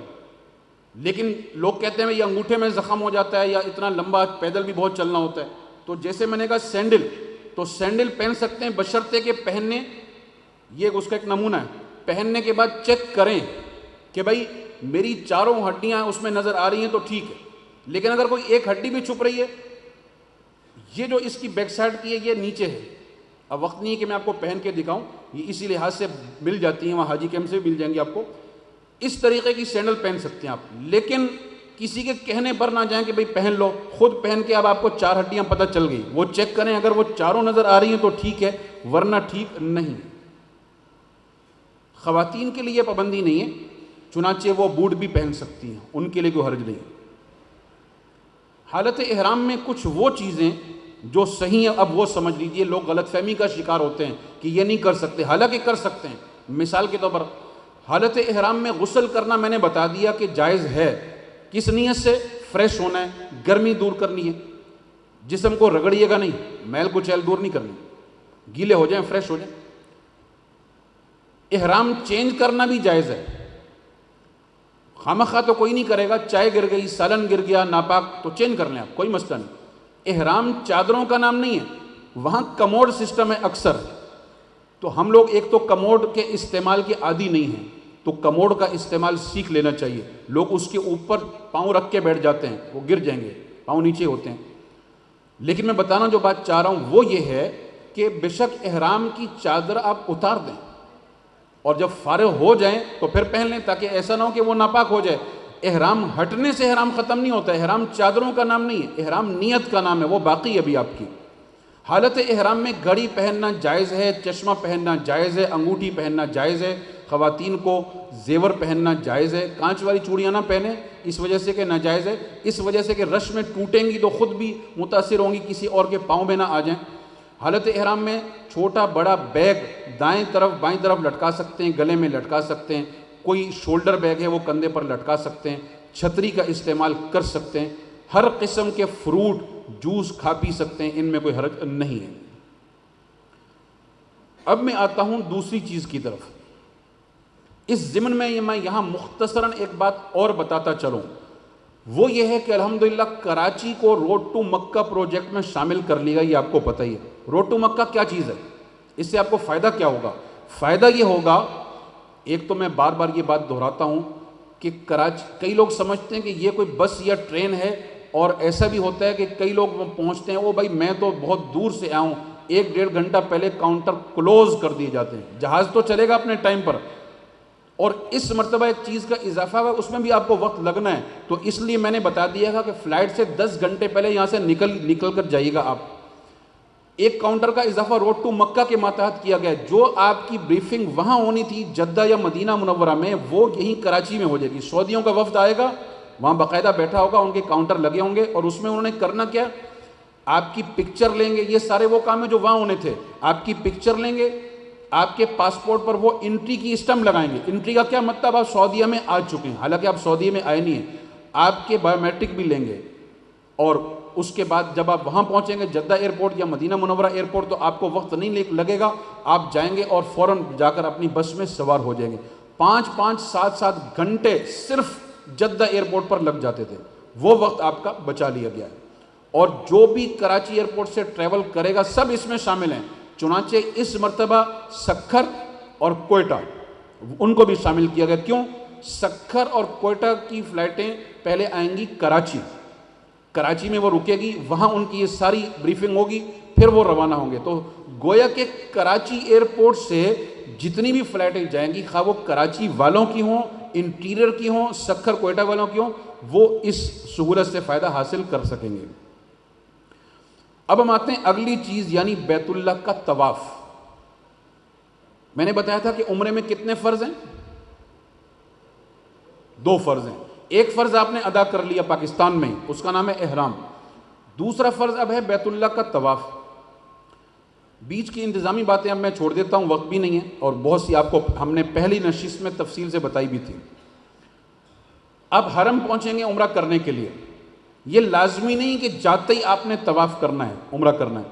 لیکن لوگ کہتے ہیں یہ انگوٹھے میں زخم ہو جاتا ہے یا اتنا لمبا پیدل بھی بہت چلنا ہوتا ہے، تو جیسے میں نے کہا سینڈل، تو سینڈل پہن سکتے ہیں بشرطے کہ پہننے، یہ اس کا ایک نمونہ ہے، پہننے کے بعد چیک کریں کہ بھائی میری 4 ہڈیاں اس میں نظر آ رہی ہیں تو ٹھیک ہے، لیکن اگر کوئی ایک ہڈی بھی چھپ رہی ہے، یہ جو اس کی بیک سائڈ کی ہے یہ نیچے ہے، اب وقت نہیں ہے کہ میں آپ کو پہن کے دکھاؤں، یہ اسی لحاظ سے مل جاتی ہیں، وہاں حاجی کیمپ سے مل جائیں گے آپ کو، اس طریقے کی سینڈل پہن سکتے ہیں آپ، لیکن کسی کے کہنے پر نہ جائیں کہ بھئی پہن لو، خود پہن کے اب آپ کو 4 ہڈیاں پتہ چل گئی، وہ چیک کریں، اگر وہ 4 نظر آ رہی ہیں تو ٹھیک ہے، ورنہ ٹھیک نہیں۔ خواتین کے لیے یہ پابندی نہیں ہے، چنانچہ وہ بوٹ بھی پہن سکتی ہیں، ان کے لیے کوئی حرج نہیں۔ حالت احرام میں کچھ وہ چیزیں جو صحیح ہیں، اب وہ سمجھ لیجئے، لوگ غلط فہمی کا شکار ہوتے ہیں کہ یہ نہیں کر سکتے، حالانکہ کر سکتے ہیں۔ مثال کے طور پر حالت احرام میں غسل کرنا میں نے بتا دیا کہ جائز ہے، کس نیت سے؟ فریش ہونا ہے، گرمی دور کرنی ہے، جسم کو رگڑیے گا نہیں، میل کچیل دور نہیں کرنی، گیلے ہو جائیں، فریش ہو جائیں۔ احرام چینج کرنا بھی جائز ہے، خامخواہ تو کوئی نہیں کرے گا، چائے گر گئی، سالن گر گیا ناپاک تو چینج کر لیں آپ، کوئی مسئلہ نہیں۔ احرام چادروں کا نام نہیں ہے، وہاں کموڈ سسٹم ہے اکثر، تو ہم لوگ ایک تو کموڈ کے استعمال کے عادی نہیں ہیں، تو کموڈ کا استعمال سیکھ لینا چاہیے۔ لوگ اس کے اوپر پاؤں رکھ کے بیٹھ جاتے ہیں، وہ گر جائیں گے، پاؤں نیچے ہوتے ہیں۔ لیکن میں بتانا جو بات چاہ رہا ہوں وہ یہ ہے کہ بے شک احرام کی چادر آپ اتار دیں، اور جب فارغ ہو جائیں تو پھر پہن لیں، تاکہ ایسا نہ ہو کہ وہ ناپاک ہو جائے۔ احرام ہٹنے سے احرام ختم نہیں ہوتا، احرام چادروں کا نام نہیں ہے، احرام نیت کا نام ہے، وہ باقی ہے ابھی آپ کی۔ حالت احرام میں گھڑی پہننا جائز ہے، چشمہ پہننا جائز ہے، انگوٹھی پہننا جائز ہے، خواتین کو زیور پہننا جائز ہے، کانچ والی چوڑیاں نہ پہنیں اس وجہ سے کہ ناجائز ہے، اس وجہ سے کہ رش میں ٹوٹیں گی تو خود بھی متاثر ہوں گی، کسی اور کے پاؤں میں نہ آ جائیں۔ حالت احرام میں چھوٹا بڑا بیگ دائیں طرف بائیں طرف لٹکا سکتے ہیں، گلے میں لٹکا سکتے ہیں، کوئی شولڈر بیگ ہے وہ کندھے پر لٹکا سکتے ہیں، چھتری کا استعمال کر سکتے ہیں، ہر قسم کے فروٹ جوس کھا پی سکتے ہیں، ان میں کوئی حرج نہیں ہے۔ اب میں آتا ہوں دوسری چیز کی طرف۔ اس ضمن میں یہاں مختصراً ایک بات اور بتاتا چلوں، وہ یہ ہے کہ الحمدللہ کراچی کو روڈ ٹو مکہ پروجیکٹ میں شامل کر لیا، یہ آپ کو پتہ ہی ہے۔ روڈ ٹو مکہ کیا چیز ہے؟ اس سے آپ کو فائدہ کیا ہوگا؟ فائدہ یہ ہوگا، ایک تو میں بار بار یہ بات دہراتا ہوں کہ کراچی، کئی لوگ سمجھتے ہیں کہ یہ کوئی بس یا ٹرین ہے، اور ایسا بھی ہوتا ہے کہ کئی لوگ پہنچتے ہیں، وہ بھائی میں تو بہت دور سے آیا ہوں، 1-1.5 گھنٹہ پہلے کاؤنٹر کلوز کر دیے جاتے ہیں۔ جہاز تو چلے گا اپنے ٹائم پر، اور اس مرتبہ ایک چیز کا اضافہ ہوا، اس میں بھی آپ کو وقت لگنا ہے، تو اس لیے میں نے بتا دیا تھا کہ فلائٹ سے 10 گھنٹے پہلے یہاں سے نکل کر جائیے گا آپ۔ ایک کاؤنٹر کا اضافہ روڈ ٹو مکہ کے ماتحت کیا گیا، جو آپ کی بریفنگ وہاں ہونی تھی جدہ یا مدینہ منورہ میں، وہ یہیں کراچی میں ہو جائے گی۔ سعودیوں کا وفد آئے گا، وہاں باقاعدہ بیٹھا ہوگا, ان کے کاؤنٹر لگے ہوں گے, اور اس میں انہوں نے کرنا کیا, آپ کی پکچر لیں گے. یہ سارے وہ کام ہیں جو وہاں ہونے تھے. آپ کی پکچر لیں گے, آپ کے پاسپورٹ پر وہ انٹری کی اسٹمپ لگائیں گے. انٹری کا کیا مطلب, آپ سعودیہ میں آ چکے ہیں, حالانکہ آپ سعودیہ میں آئے نہیں ہیں. آپ کے بایو میٹرک بھی لیں گے, اور اس کے بعد جب آپ وہاں پہنچیں گے جدہ ایئرپورٹ یا مدینہ منورہ ایئرپورٹ, تو آپ کو وقت نہیں لگے گا, آپ جائیں گے اور فوراً جا کر اپنی بس میں سوار ہو جائیں گے. 5-7 گھنٹے صرف جدہ ایئرپورٹ پر لگ جاتے تھے, وہ وقت آپ کا بچا لیا گیا ہے. اور جو بھی کراچی ایئرپورٹ سے ٹریول کرے گا سب اس میں شامل ہیں. چنانچہ اس مرتبہ سکھر اور کوئٹہ ان کو بھی شامل کیا گیا. کیوں؟ سکھر اور کوئٹہ کی فلائٹیں پہلے آئیں گی کراچی, کراچی میں وہ رکے گی, وہاں ان کی یہ ساری بریفنگ ہوگی, پھر وہ روانہ ہوں گے. تو گویا کہ کراچی ایئرپورٹ سے جتنی بھی فلائٹیں جائیں گی, خواہ وہ کراچی والوں کی ہوں, انٹیریئر کی ہوں, سکھر کوئٹہ والوں کی ہوں, وہ اس سہولت سے فائدہ حاصل کر سکیں گے. اب ہم آتے ہیں اگلی چیز, یعنی بیت اللہ کا طواف. میں نے بتایا تھا کہ عمرے میں کتنے فرض ہیں؟ 2 فرض ہیں. ایک فرض آپ نے ادا کر لیا پاکستان میں, اس کا نام ہے احرام. دوسرا فرض اب ہے بیت اللہ کا طواف. بیچ کی انتظامی باتیں اب میں چھوڑ دیتا ہوں, وقت بھی نہیں ہے, اور بہت سی آپ کو ہم نے پہلی نشست میں تفصیل سے بتائی بھی تھی. اب حرم پہنچیں گے عمرہ کرنے کے لیے. یہ لازمی نہیں کہ جاتے ہی آپ نے طواف کرنا ہے, عمرہ کرنا ہے.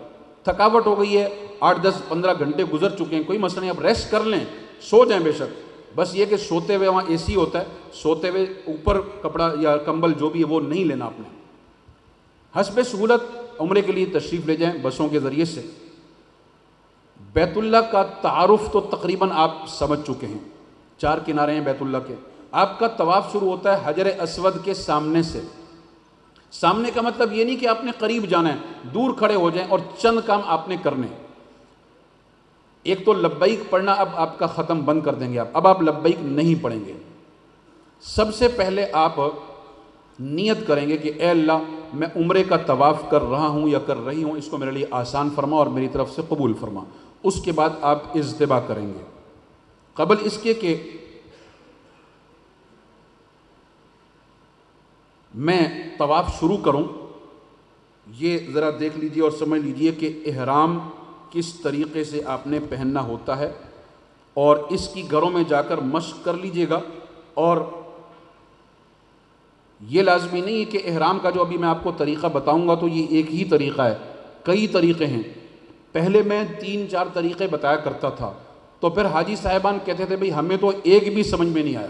تھکاوٹ ہو گئی ہے, 8-10-15 گھنٹے گزر چکے ہیں, کوئی مسئلہ نہیں, اب ریسٹ کر لیں, سو جائیں بے شک. بس یہ کہ سوتے ہوئے وہاں اے سی ہوتا ہے, سوتے ہوئے اوپر کپڑا یا کمبل جو بھی ہے وہ نہیں لینا آپ نے. حسب سہولت عمرے کے لیے تشریف لے جائیں بسوں کے ذریعے سے. بیت اللہ کا تعارف تو تقریباً آپ سمجھ چکے ہیں, 4 کنارے ہیں بیت اللہ کے. آپ کا طواف شروع ہوتا ہے حجر اسود کے سامنے سے. سامنے کا مطلب یہ نہیں کہ آپ نے قریب جانا ہے, دور کھڑے ہو جائیں اور چند کام آپ نے کرنے. ایک تو لبیک پڑھنا اب آپ کا ختم بند کر دیں گے, اب آپ لبیک نہیں پڑھیں گے. سب سے پہلے آپ نیت کریں گے کہ اے اللہ, میں عمرے کا طواف کر رہا ہوں یا کر رہی ہوں, اس کو میرے لیے آسان فرما اور میری طرف سے قبول فرما. اس کے بعد آپ اجتباء کریں گے. قبل اس کے کہ میں طواف شروع کروں, یہ ذرا دیکھ لیجئے اور سمجھ لیجئے کہ احرام کس طریقے سے آپ نے پہننا ہوتا ہے, اور اس کی گھروں میں جا کر مشق کر لیجئے گا. اور یہ لازمی نہیں ہے کہ احرام کا جو ابھی میں آپ کو طریقہ بتاؤں گا تو یہ ایک ہی طریقہ ہے, کئی طریقے ہیں. پہلے میں 3-4 طریقے بتایا کرتا تھا, تو پھر حاجی صاحبان کہتے تھے بھئی ہمیں تو ایک بھی سمجھ میں نہیں آیا,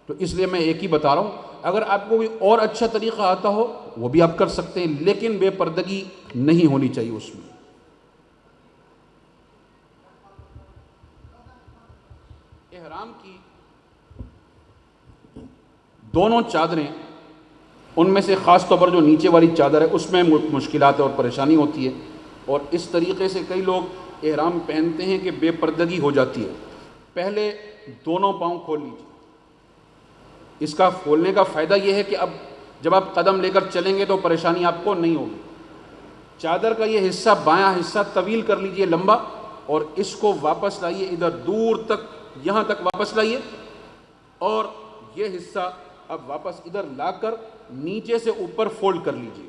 تو اس لیے میں ایک ہی بتا رہا ہوں. اگر آپ کو کوئی اور اچھا طریقہ آتا ہو وہ بھی آپ کر سکتے ہیں, لیکن بے پردگی نہیں ہونی چاہیے اس میں. احرام کی دونوں چادریں, ان میں سے خاص طور پر جو نیچے والی چادر ہے اس میں مشکلات اور پریشانی ہوتی ہے, اور اس طریقے سے کئی لوگ احرام پہنتے ہیں کہ بے پردگی ہو جاتی ہے. پہلے دونوں پاؤں کھول لیجیے. اس کا کھولنے کا فائدہ یہ ہے کہ اب جب آپ قدم لے کر چلیں گے تو پریشانی آپ کو نہیں ہوگی. چادر کا یہ حصہ, بایاں حصہ طویل کر لیجئے, لمبا, اور اس کو واپس لائیے ادھر دور تک, یہاں تک واپس لائیے, اور یہ حصہ اب واپس ادھر لا کر نیچے سے اوپر فولڈ کر لیجئے.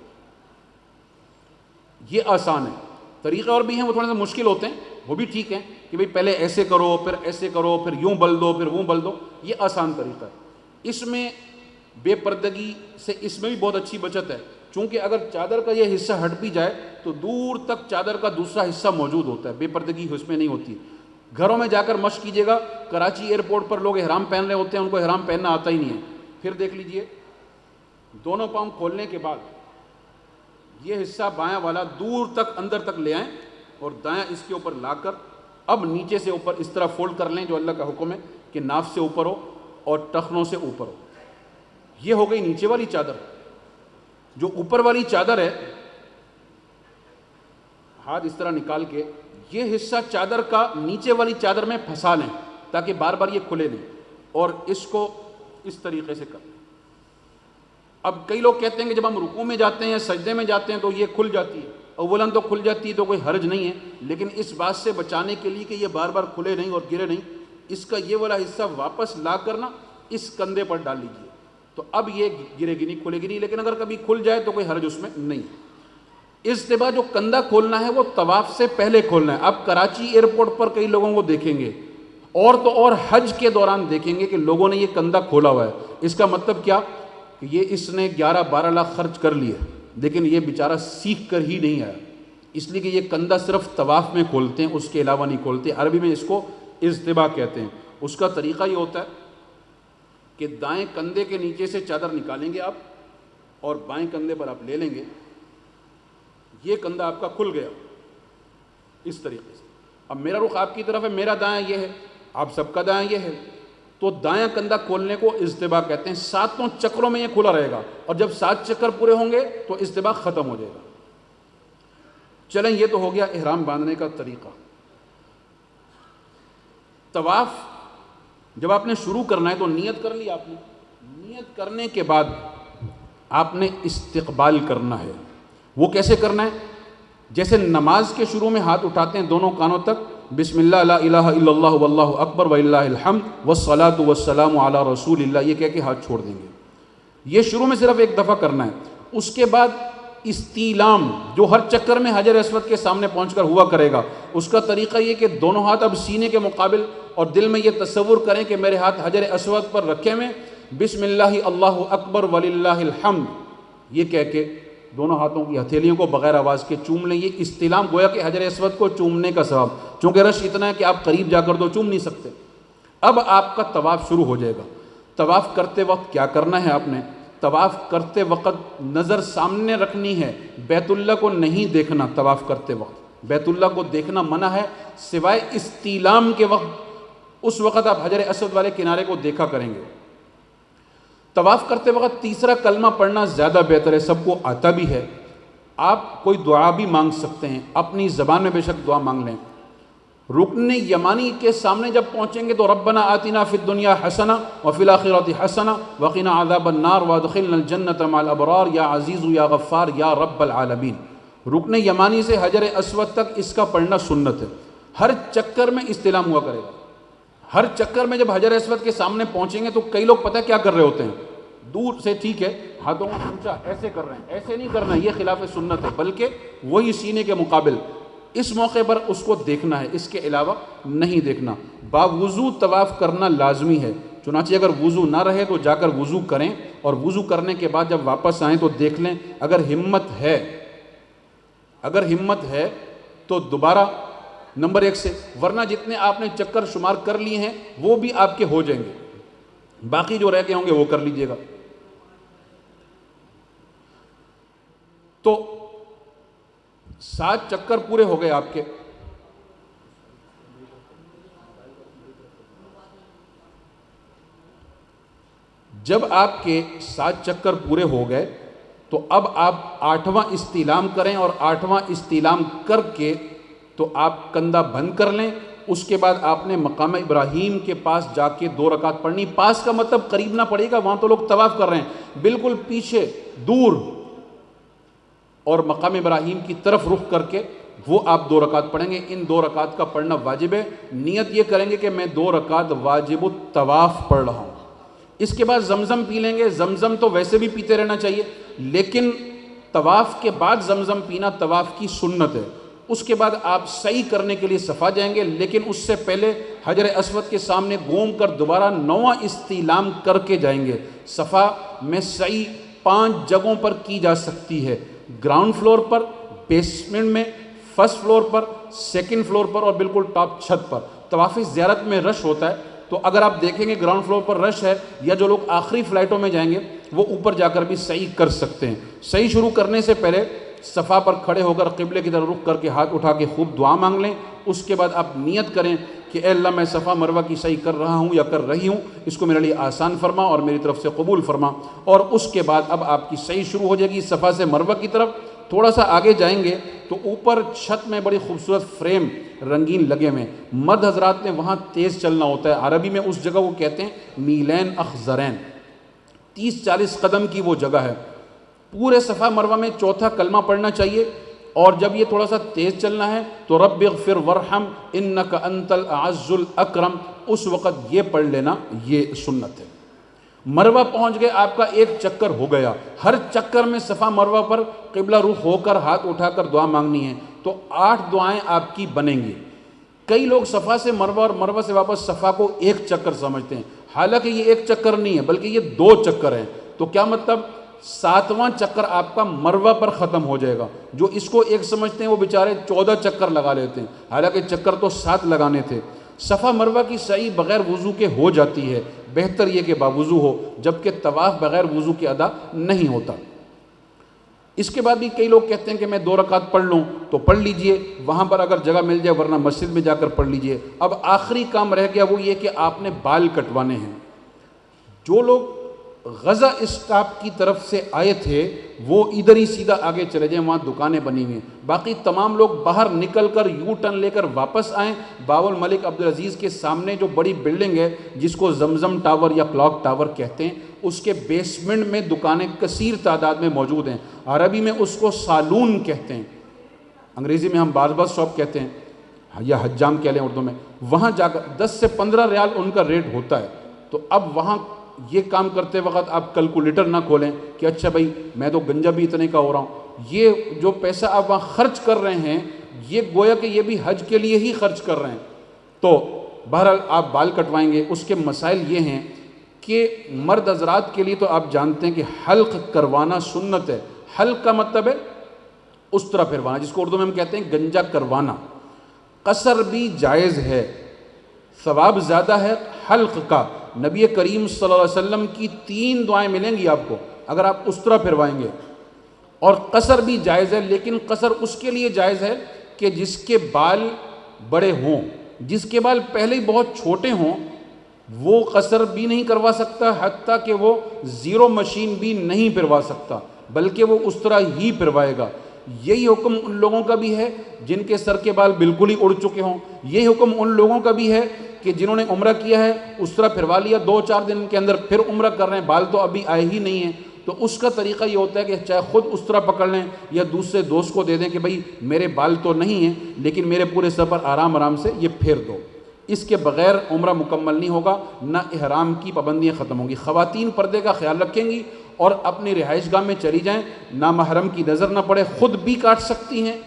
یہ آسان ہے. طریقے اور بھی ہیں, وہ تھوڑے سے مشکل ہوتے ہیں, وہ بھی ٹھیک ہیں کہ بھئی پہلے ایسے کرو, پھر ایسے کرو, پھر یوں بل دو, پھر وہ بل دو. یہ آسان طریقہ ہے. اس میں بے پردگی سے اس میں بھی بہت اچھی بچت ہے, چونکہ اگر چادر کا یہ حصہ ہٹ بھی جائے تو دور تک چادر کا دوسرا حصہ موجود ہوتا ہے, بے پردگی اس میں نہیں ہوتی. گھروں میں جا کر مشق کیجیے گا. کراچی ایئرپورٹ پر لوگ احرام پہن رہے ہوتے ہیں, ان کو احرام پہننا آتا ہی نہیں ہے. پھر دیکھ لیجئے, دونوں پاؤں کھولنے کے بعد یہ حصہ بایاں والا دور تک اندر تک لے آئیں, اور دایاں اس کے اوپر لا کر اب نیچے سے اوپر اس طرح فولڈ کر لیں جو اللہ کا حکم ہے کہ ناف سے اوپر ہو اور ٹخنوں سے اوپر ہو. یہ ہو گئی نیچے والی چادر. جو اوپر والی چادر ہے, ہاتھ اس طرح نکال کے یہ حصہ چادر کا نیچے والی چادر میں پھنسا لیں تاکہ بار بار یہ کھلے نہیں, اور اس کو اس طریقے سے کر لیں. اب کئی لوگ کہتے ہیں کہ جب ہم رکوع میں جاتے ہیں, سجدے میں جاتے ہیں تو یہ کھل جاتی ہے. اولاً تو کھل جاتی ہے تو کوئی حرج نہیں ہے, لیکن اس بات سے بچانے کے لیے کہ یہ بار بار کھلے نہیں اور گرے نہیں, اس کا یہ والا حصہ واپس لا کر نا اس کندھے پر ڈال لیجیے. تو اب یہ گرے گی نہیں، کھلے گی نہیں، لیکن اگر کبھی کھل جائے تو کوئی حرج اس میں نہیں ہے۔ اجتباء جو کندھا کھولنا ہے وہ طواف سے پہلے کھولنا ہے۔ آپ کراچی ایئرپورٹ پر کئی لوگوں کو دیکھیں گے، اور تو اور حج کے دوران دیکھیں گے کہ لوگوں نے یہ کندھا کھولا ہوا ہے۔ اس کا مطلب کیا کہ یہ اس نے 11-12 لاکھ خرچ کر لیے، لیکن یہ بیچارہ سیکھ کر ہی نہیں آیا، اس لیے کہ یہ کندھا صرف طواف میں کھولتے ہیں، اس کے علاوہ نہیں کھولتے۔ عربی میں اس کو اجتباء کہتے ہیں۔ اس کا طریقہ یہ ہوتا ہے کہ دائیں کندھے کے نیچے سے چادر نکالیں گے آپ، اور بائیں کندھے پر آپ لے لیں گے، یہ کندھا آپ کا کھل گیا اس طریقے سے۔ اب میرا رخ آپ کی طرف ہے، میرا دایاں یہ ہے، آپ سب کا دایاں یہ ہے، تو دایاں کندھا کھولنے کو اجتباء کہتے ہیں۔ 7 چکروں میں یہ کھلا رہے گا، اور جب 7 چکر پورے ہوں گے تو اجتباء ختم ہو جائے گا۔ چلیں، یہ تو ہو گیا احرام باندھنے کا طریقہ۔ طواف جب آپ نے شروع کرنا ہے تو نیت کر لی آپ نے، نیت کرنے کے بعد آپ نے استقبال کرنا ہے۔ وہ کیسے کرنا ہے؟ جیسے نماز کے شروع میں ہاتھ اٹھاتے ہیں دونوں کانوں تک، بسم اللہ لا الہ الا اللہ واللہ اکبر وللہ الحمد والصلاۃ والسلام علی رسول اللہ، یہ کہہ کے ہاتھ چھوڑ دیں گے۔ یہ شروع میں صرف ایک دفعہ کرنا ہے۔ اس کے بعد استیلام، جو ہر چکر میں حجر اسود کے سامنے پہنچ کر ہوا کرے گا، اس کا طریقہ یہ کہ دونوں ہاتھ اب سینے کے مقابل، اور دل میں یہ تصور کریں کہ میرے ہاتھ حجر اسود پر رکھے میں، بسم اللہ اللہ اکبر وللہ الحمد یہ کہہ کے دونوں ہاتھوں کی ہتھیلیوں کو بغیر آواز کے چوم لیں۔ یہ استلام گویا کہ حجر اسود کو چومنے کا ثواب، چونکہ رش اتنا ہے کہ آپ قریب جا کر تو چوم نہیں سکتے۔ اب آپ کا طواف شروع ہو جائے گا۔ طواف کرتے وقت کیا کرنا ہے آپ نے؟ طواف کرتے وقت نظر سامنے رکھنی ہے، بیت اللہ کو نہیں دیکھنا۔ طواف کرتے وقت بیت اللہ کو دیکھنا منع ہے، سوائے استیلام کے وقت، اس وقت آپ حجر اسود والے کنارے کو دیکھا کریں گے۔ طواف کرتے وقت تیسرا کلمہ پڑھنا زیادہ بہتر ہے، سب کو آتا بھی ہے۔ آپ کوئی دعا بھی مانگ سکتے ہیں، اپنی زبان میں بے شک دعا مانگ لیں۔ رکن یمانی کے سامنے جب پہنچیں گے تو ربنا آتنا فی الدنیا حسنہ وفی الآخرۃ حسنہ وقنا عذاب النار وادخلنا الجنۃ مع الابرار یا عزیز یا غفار یا رب العالمین۔ رکن یمانی سے حجر اسود تک اس کا پڑھنا سنت ہے۔ ہر چکر میں استلام ہوا کرے گا۔ ہر چکر میں جب حجر اسود کے سامنے پہنچیں گے تو کئی لوگ پتہ کیا کر رہے ہوتے ہیں، دور سے ٹھیک ہے ہاتھوں کو اونچا ایسے کر رہے ہیں، ایسے نہیں کرنا، یہ خلاف سنت ہے، بلکہ وہی سینے کے مقابل۔ اس موقع پر اس کو دیکھنا ہے، اس کے علاوہ نہیں دیکھنا۔ باوضو طواف کرنا لازمی ہے، چنانچہ اگر وضو نہ رہے تو جا کر وضو کریں، اور وضو کرنے کے بعد جب واپس آئیں تو دیکھ لیں، اگر ہمت ہے تو دوبارہ نمبر 1 سے، ورنہ جتنے آپ نے چکر شمار کر لیے ہیں وہ بھی آپ کے ہو جائیں گے، باقی جو رہ گئے ہوں گے وہ کر لیجئے گا۔ تو 7 چکر پورے ہو گئے آپ کے۔ جب آپ کے 7 چکر پورے ہو گئے تو اب آپ 8واں استعلام کریں، اور 8واں استعلام کر کے تو آپ کندھا بند کر لیں۔ اس کے بعد آپ نے مقام ابراہیم کے پاس جا کے 2 رکعت پڑھنی۔ پاس کا مطلب قریب نہ پڑے گا، وہاں تو لوگ طواف کر رہے ہیں، بالکل پیچھے دور، اور مقام ابراہیم کی طرف رخ کر کے وہ آپ 2 رکعت پڑھیں گے۔ ان 2 رکعت کا پڑھنا واجب ہے۔ نیت یہ کریں گے کہ میں 2 رکعت واجب الطواف پڑھ رہا ہوں۔ اس کے بعد زمزم پی لیں گے۔ زمزم تو ویسے بھی پیتے رہنا چاہیے، لیکن طواف کے بعد زمزم پینا طواف کی سنت ہے۔ اس کے بعد آپ سعی کرنے کے لیے صفا جائیں گے، لیکن اس سے پہلے حجر اسود کے سامنے گھوم کر دوبارہ 9واں استعلام کر کے جائیں گے۔ صفا میں سعی 5 جگہوں پر کی جا سکتی ہے، گراؤنڈ فلور پر، بیسمنٹ میں، فرسٹ فلور پر، سیکنڈ فلور پر، اور بالکل ٹاپ چھت پر۔ طواف زیارت میں رش ہوتا ہے، تو اگر آپ دیکھیں گے گراؤنڈ فلور پر رش ہے، یا جو لوگ آخری فلائٹوں میں جائیں گے وہ اوپر جا کر بھی سعی کر سکتے ہیں۔ سعی شروع کرنے سے پہلے صفا پر کھڑے ہو کر قبلے کی طرف رخ کر کے ہاتھ اٹھا کے خوب دعا مانگ لیں۔ اس کے بعد آپ نیت کریں کہ اے اللہ، میں صفا مروہ کی سعی کر رہا ہوں یا کر رہی ہوں، اس کو میرے لیے آسان فرما اور میری طرف سے قبول فرما۔ اور اس کے بعد اب آپ کی سعی شروع ہو جائے گی صفا سے مروہ کی طرف۔ تھوڑا سا آگے جائیں گے تو اوپر چھت میں بڑی خوبصورت فریم رنگین لگے ہوئے ہیں۔ مرد حضرات نے وہاں تیز چلنا ہوتا ہے، عربی میں اس جگہ کو کہتے ہیں میلین اخضرین، 30-40 قدم کی وہ جگہ ہے۔ پورے صفا مروہ میں 4تھا کلمہ پڑھنا چاہیے، اور جب یہ تھوڑا سا تیز چلنا ہے تو رب اغفر ورحم انک انت الاعز الاکرم، اس وقت یہ پڑھ لینا، یہ سنت ہے۔ مروہ پہنچ گئے، آپ کا ایک چکر ہو گیا، ہر چکر میں صفا مروہ پر قبلہ رخ ہو کر ہاتھ اٹھا کر دعا مانگنی ہے، تو 8 دعائیں آپ کی بنیں گی۔ کئی لوگ صفا سے مروہ اور مروہ سے واپس صفا کو ایک چکر سمجھتے ہیں، حالانکہ یہ ایک چکر نہیں ہے بلکہ یہ 2 چکر ہیں۔ تو کیا مطلب 7واں چکر آپ کا مروہ پر ختم ہو جائے گا۔ جو اس کو ایک سمجھتے ہیں وہ بیچارے 14 چکر لگا لیتے ہیں، حالانکہ چکر تو 7 لگانے تھے۔ صفا مروہ کی سعی بغیر وضو کے ہو جاتی ہے، بہتر یہ کہ باوضو ہو، جبکہ طواف بغیر وضو کے ادا نہیں ہوتا۔ اس کے بعد بھی کئی لوگ کہتے ہیں کہ میں 2 رکعت پڑھ لوں، تو پڑھ لیجئے وہاں پر اگر جگہ مل جائے، ورنہ مسجد میں جا کر پڑھ لیجئے۔ اب آخری کام رہ گیا، وہ یہ کہ آپ نے بال کٹوانے ہیں۔ جو لوگ غزہ اسٹاپ کی طرف سے آئے تھے وہ ادھر ہی سیدھا آگے چلے جائیں، وہاں دکانیں بنی ہوئی ہیں۔ باقی تمام لوگ باہر نکل کر یو ٹرن لے کر واپس آئیں۔ باب الملک عبدالعزیز کے سامنے جو بڑی بلڈنگ ہے جس کو زمزم ٹاور یا کلاک ٹاور کہتے ہیں، اس کے بیسمنٹ میں دکانیں کثیر تعداد میں موجود ہیں۔ عربی میں اس کو سالون کہتے ہیں، انگریزی میں ہم باز شاپ کہتے ہیں یا حجام کہہ لیں اردو میں۔ وہاں جا کر 10 سے 15 ریال ان کا ریٹ ہوتا ہے۔ تو اب وہاں یہ کام کرتے وقت آپ کیلکولیٹر نہ کھولیں کہ اچھا بھائی میں تو گنجا بھی اتنے کا ہو رہا ہوں۔ یہ جو پیسہ آپ وہاں خرچ کر رہے ہیں یہ گویا کہ یہ بھی حج کے لیے ہی خرچ کر رہے ہیں۔ تو بہرحال آپ بال کٹوائیں گے۔ اس کے مسائل یہ ہیں کہ مرد حضرات کے لیے تو آپ جانتے ہیں کہ حلق کروانا سنت ہے۔ حلق کا مطلب ہے اس طرح پھروانا، جس کو اردو میں ہم کہتے ہیں گنجا کروانا۔ قصر بھی جائز ہے، ثواب زیادہ ہے حلق کا۔ نبی کریم صلی اللہ علیہ وسلم کی 3 دعائیں ملیں گی آپ کو اگر آپ اس طرح پھروائیں گے۔ اور قصر بھی جائز ہے، لیکن قصر اس کے لیے جائز ہے کہ جس کے بال بڑے ہوں۔ جس کے بال پہلے ہی بہت چھوٹے ہوں وہ قصر بھی نہیں کروا سکتا، حتیٰ کہ وہ 0 مشین بھی نہیں پھروا سکتا، بلکہ وہ اس طرح ہی پھروائے گا۔ یہی حکم ان لوگوں کا بھی ہے جن کے سر کے بال بالکل ہی اڑ چکے ہوں۔ یہی حکم ان لوگوں کا بھی ہے کہ جنہوں نے عمرہ کیا ہے اس طرح پھروا لیا، 2-4 دن کے اندر پھر عمرہ کر رہے ہیں، بال تو ابھی آئے ہی نہیں ہیں۔ تو اس کا طریقہ یہ ہوتا ہے کہ چاہے خود اس طرح پکڑ لیں یا دوسرے دوست کو دے دیں کہ بھائی میرے بال تو نہیں ہیں لیکن میرے پورے سر پر آرام آرام سے یہ پھیر دو۔ اس کے بغیر عمرہ مکمل نہیں ہوگا، نہ احرام کی پابندیاں ختم ہوں گی۔ خواتین پردے کا خیال رکھیں گی اور اپنی رہائش گاہ میں چلی جائیں، نامحرم کی نظر نہ پڑے، خود بھی کاٹ سکتی ہیں۔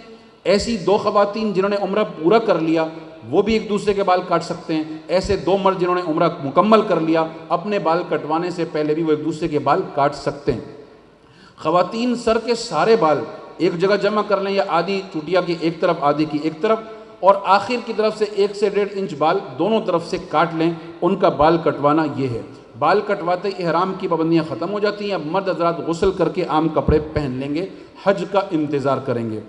ایسی 2 خواتین جنہوں نے عمرہ پورا کر لیا وہ بھی ایک دوسرے کے بال کاٹ سکتے ہیں۔ ایسے 2 مرد جنہوں نے عمرہ مکمل کر لیا اپنے بال کٹوانے سے پہلے بھی وہ ایک دوسرے کے بال کاٹ سکتے ہیں۔ خواتین سر کے سارے بال ایک جگہ جمع کر لیں، یا آدھی چوٹیا کی ایک طرف آدھی کی ایک طرف، اور آخر کی طرف سے 1 سے 1.5 انچ بال دونوں طرف سے کاٹ لیں۔ ان کا بال کٹوانا یہ ہے۔ بال کٹواتے احرام کی پابندیاں ختم ہو جاتی ہیں۔ اب مرد حضرات غسل کر کے عام کپڑے پہن لیں گے، حج کا انتظار کریں گے۔